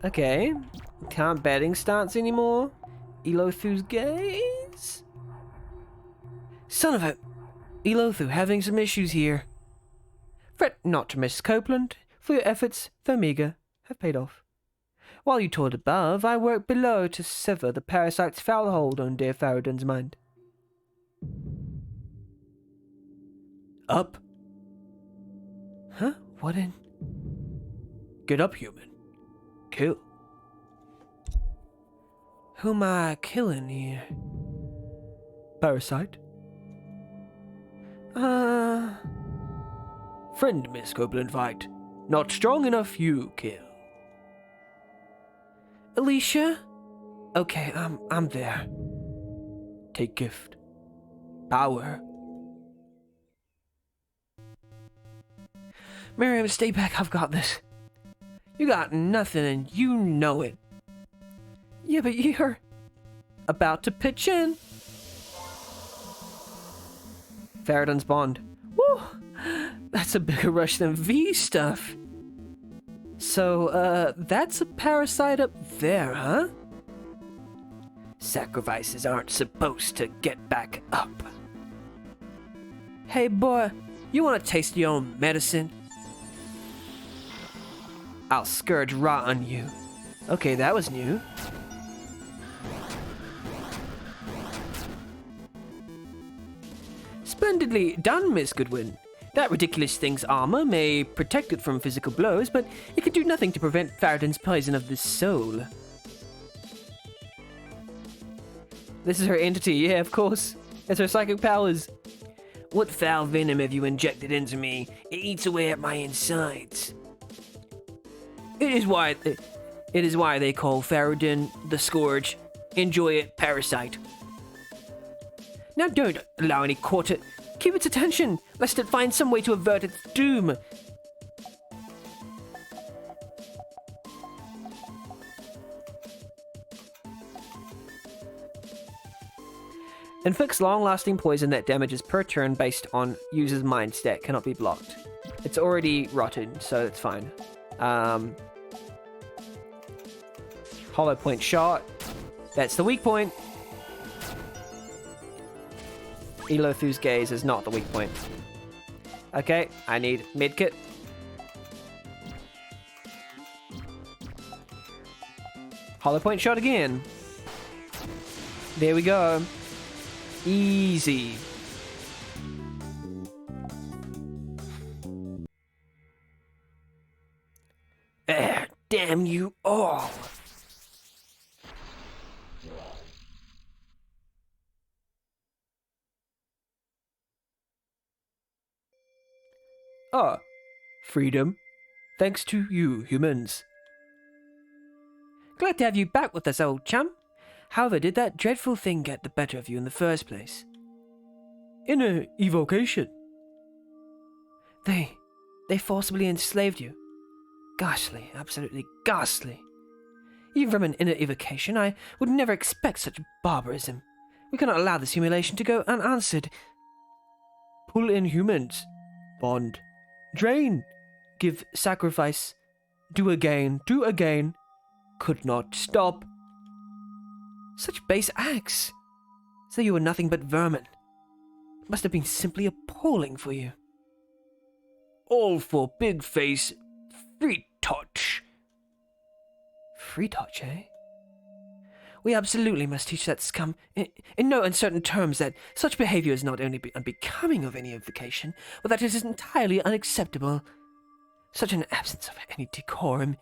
Okay. Can't batting stance anymore. Elothu's gaze? Son of a... Elothu, having some issues here. Fret not, Miss Copeland, for your efforts, though meagre, have paid off. While you toiled above, I worked below to sever the parasite's foul hold on dear Faradin's mind. Up? Huh? What in... Get up, human. Kill. Who am I killing here? Parasite? Friend, Miss Copeland fight. Not strong enough, you kill. Alicia? Okay, I'm there. Take gift. Power. Miriam, stay back, I've got this. You got nothing and you know it. Yeah, but you're about to pitch in. Faradon's Bond. Woo! That's a bigger rush than V stuff. So, that's a parasite up there, huh? Sacrifices aren't supposed to get back up. Hey, boy, you want to taste your own medicine? I'll scourge rot on you. Okay, that was new. Splendidly done, Miss Goodwin. That ridiculous thing's armor may protect it from physical blows, but it can do nothing to prevent Faradon's poison of the soul. This is her entity, yeah, of course. It's her psychic powers. What foul venom have you injected into me? It eats away at my insides. It is why they call Faradon the Scourge. Enjoy it, parasite. Now don't allow any quarter. Keep its attention, lest it find some way to avert its doom. Inflicts long-lasting poison that damages per turn based on user's mind stat. Cannot be blocked. It's already rotten, so it's fine. Hollow point shot. That's the weak point. Elothu's gaze is not the weak point. Okay, I need medkit. Hollow point shot again. There we go. Easy. Damn you all. Ah, freedom. Thanks to you, humans. Glad to have you back with us, old chum. However, did that dreadful thing get the better of you in the first place? In an evocation. They forcibly enslaved you. Ghastly, absolutely ghastly. Even from an inner evocation, I would never expect such barbarism. We cannot allow this humiliation to go unanswered. Pull in humans. Bond. Drain. Give sacrifice. Do again. Could not stop. Such base acts. So you were nothing but vermin. It must have been simply appalling for you. All for big face free touch. Free touch, eh? We absolutely must teach that scum in no uncertain terms that such behavior is not only unbecoming of any evocation, but that it is entirely unacceptable. Such an absence of any decorum.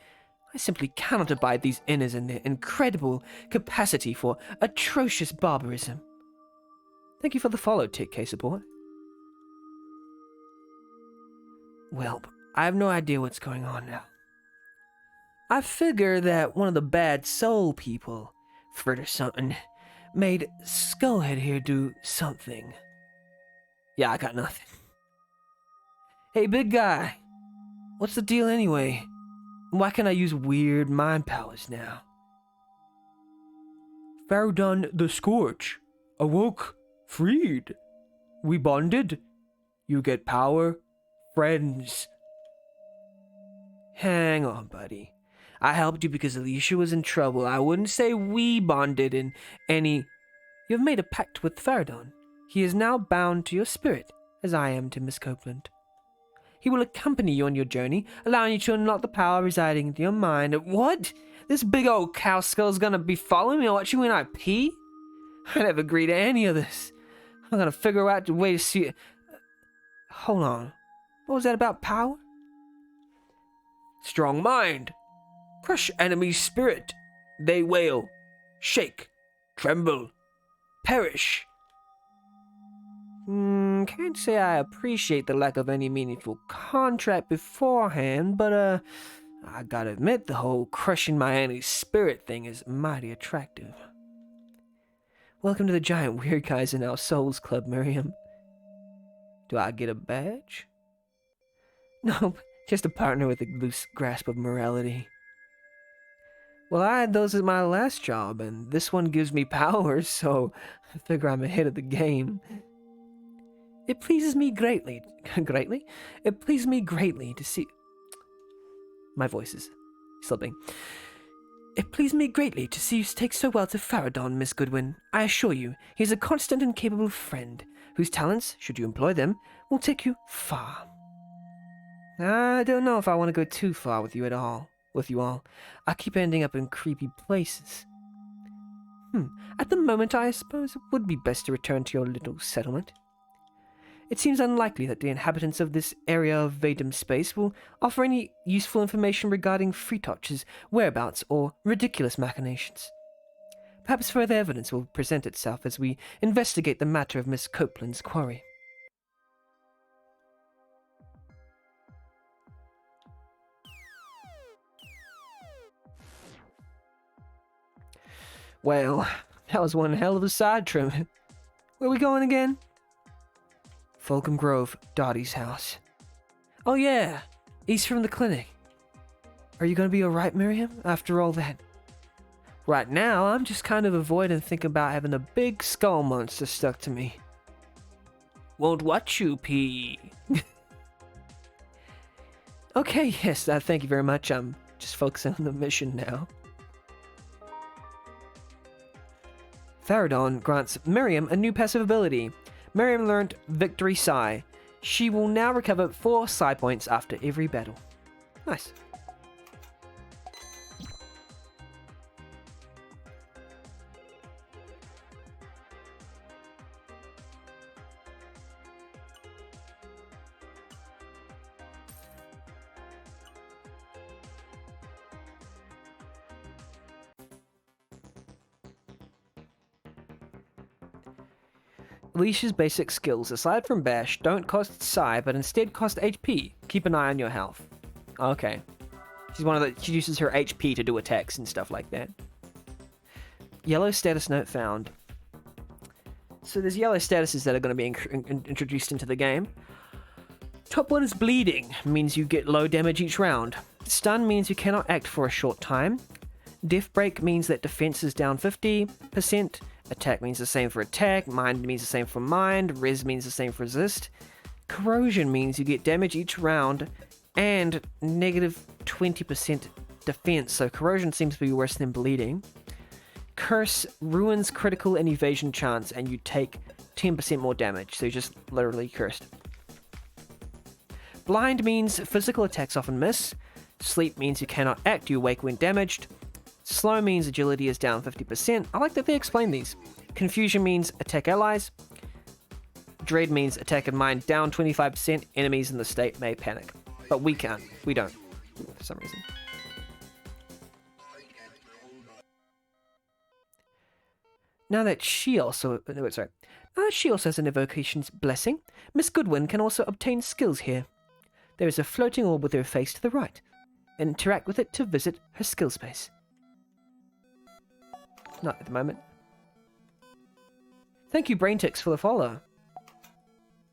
I simply cannot abide these inners and their incredible capacity for atrocious barbarism. Thank you for the follow, TK support. Well, I have no idea what's going on now. I figure that one of the bad soul people, Frit or something, made Skullhead here do something. Yeah, I got nothing. Hey, big guy. What's the deal anyway? Why can't I use weird mind powers now? Faradon the Scourge. Awoke. Freed. We bonded. You get power. Friends. Hang on, buddy. I helped you because Alicia was in trouble. I wouldn't say we bonded in any... You have made a pact with Faradon. He is now bound to your spirit, as I am to Miss Copeland. He will accompany you on your journey, allowing you to unlock the power residing in your mind. What? This big old cow skull's gonna be following me or watching when I pee? I never agreed to any of this. I'm gonna figure out a way to see it. Hold on. What was that about power? Strong mind. Crush enemy spirit. They wail. Shake. Tremble. Perish. Can't say I appreciate the lack of any meaningful contract beforehand, but I gotta admit the whole crushing my auntie's spirit thing is mighty attractive. Welcome to the giant weird guys in our souls club, Miriam. Do I get a badge? Nope, just a partner with a loose grasp of morality. Well, I had those at my last job, and this one gives me powers, so I figure I'm ahead of the game. It pleases me greatly. It pleases me greatly to see... My voice is slipping. It pleased me greatly to see you take so well to Faradon, Miss Goodwin. I assure you, he is a constant and capable friend, whose talents, should you employ them, will take you far. I don't know if I want to go too far with you all. I keep ending up in creepy places. At the moment, I suppose it would be best to return to your little settlement. It seems unlikely that the inhabitants of this area of Vadum space will offer any useful information regarding Freetoch's whereabouts or ridiculous machinations. Perhaps further evidence will present itself as we investigate the matter of Miss Copeland's quarry. Well, that was one hell of a side trip. Where are we going again? Fulcum Grove, Dottie's house. Oh yeah, east from the clinic. Are you gonna be alright, Miriam, after all that? Right now, I'm just kind of avoiding thinking about having a big skull monster stuck to me. Won't watch you pee. Okay, yes, thank you very much. I'm just focusing on the mission now. Faradon grants Miriam a new passive ability. Miriam learned Victory Sigh. She will now recover 4 Sigh points after every battle. Nice. Leash's basic skills, aside from Bash, don't cost Psi, but instead cost HP. Keep an eye on your health. Okay. She uses her HP to do attacks and stuff like that. Yellow status note found. So there's yellow statuses that are going to be introduced into the game. Top one is bleeding, means you get low damage each round. Stun means you cannot act for a short time. Death break means that defense is down 50%. Attack means the same for attack, mind means the same for mind, res means the same for resist. Corrosion means you get damage each round and negative 20% defense, so corrosion seems to be worse than bleeding. Curse ruins critical and evasion chance and you take 10% more damage, so you're just literally cursed. Blind means physical attacks often miss. Sleep means you cannot act, you awake when damaged. Slow means agility is down 50%. I like that they explain these. Confusion means attack allies. Dread means attack and mind down 25%. Enemies in the state may panic. But we can't. We don't. For some reason. Now that she also has an evocation's blessing, Miss Goodwin can also obtain skills here. There is a floating orb with her face to the right. Interact with it to visit her skill space. Not at the moment. Thank you, Braintix, for the follow.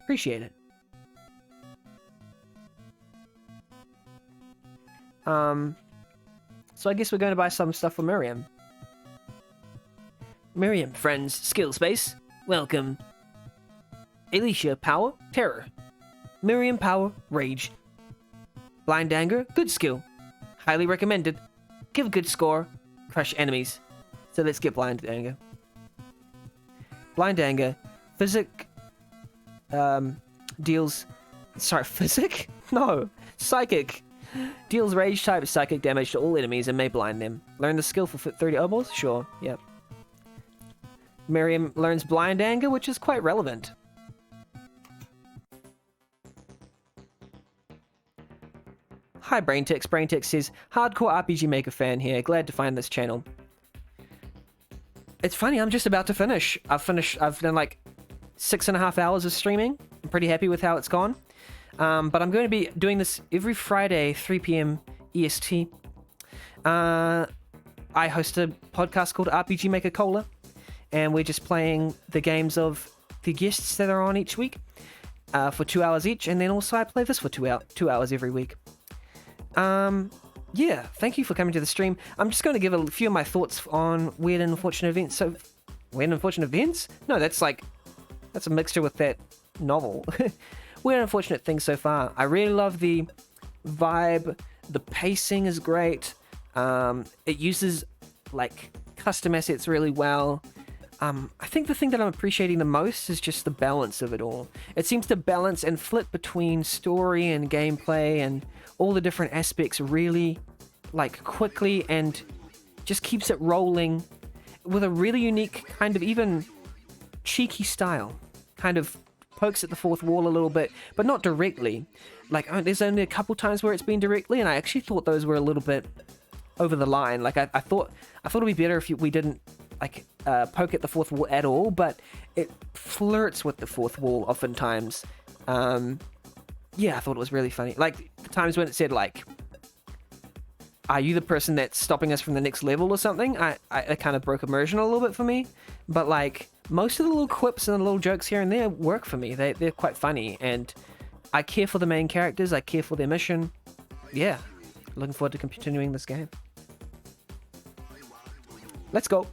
Appreciate it. So I guess we're going to buy some stuff for Miriam. Miriam, friends, skill space. Welcome. Alicia, power, terror. Miriam, power, rage. Blind anger, good skill. Highly recommended. Give a good score. Crush enemies. So let's get blind anger. Blind anger. Physic. Deals. Sorry, physic? No. Psychic. Deals rage type psychic damage to all enemies and may blind them. Learn the skill for 30 eyeballs? Sure, yep. Miriam learns blind anger, which is quite relevant. Hi, Braintix. Braintix says, hardcore RPGMaker fan here. Glad to find this channel. It's funny, I'm just about to finish. I've done like 6.5 hours of streaming. I'm pretty happy with how it's gone. But I'm going to be doing this every Friday, 3 p.m. EST. I host a podcast called RPGMaker Cola, and we're just playing the games of the guests that are on each week for 2 hours each, and then also I play this for 2 hours every week. Yeah, thank you for coming to the stream. I'm just going to give a few of my thoughts on weird and unfortunate events. So, weird and unfortunate events? No, that's a mixture with that novel. Weird and unfortunate things so far. I really love the vibe. The pacing is great. It uses like custom assets really well. I think the thing that I'm appreciating the most is just the balance of it all. It seems to balance and flip between story and gameplay and all the different aspects really like quickly, and just keeps it rolling with a really unique kind of even cheeky style. Kind of pokes at the fourth wall a little bit, but not directly. Like, there's only a couple times where it's been directly, and I actually thought those were a little bit over the line. Like, I thought it'd be better if we didn't like poke at the fourth wall at all, but it flirts with the fourth wall oftentimes. Yeah, I thought it was really funny. Like the times when it said like, "Are you the person that's stopping us from the next level?" or something. I kind of broke immersion a little bit for me, but like most of the little quips and the little jokes here and there work for me. They're quite funny, and I care for the main characters. I care for their mission. Yeah, looking forward to continuing this game. Let's go.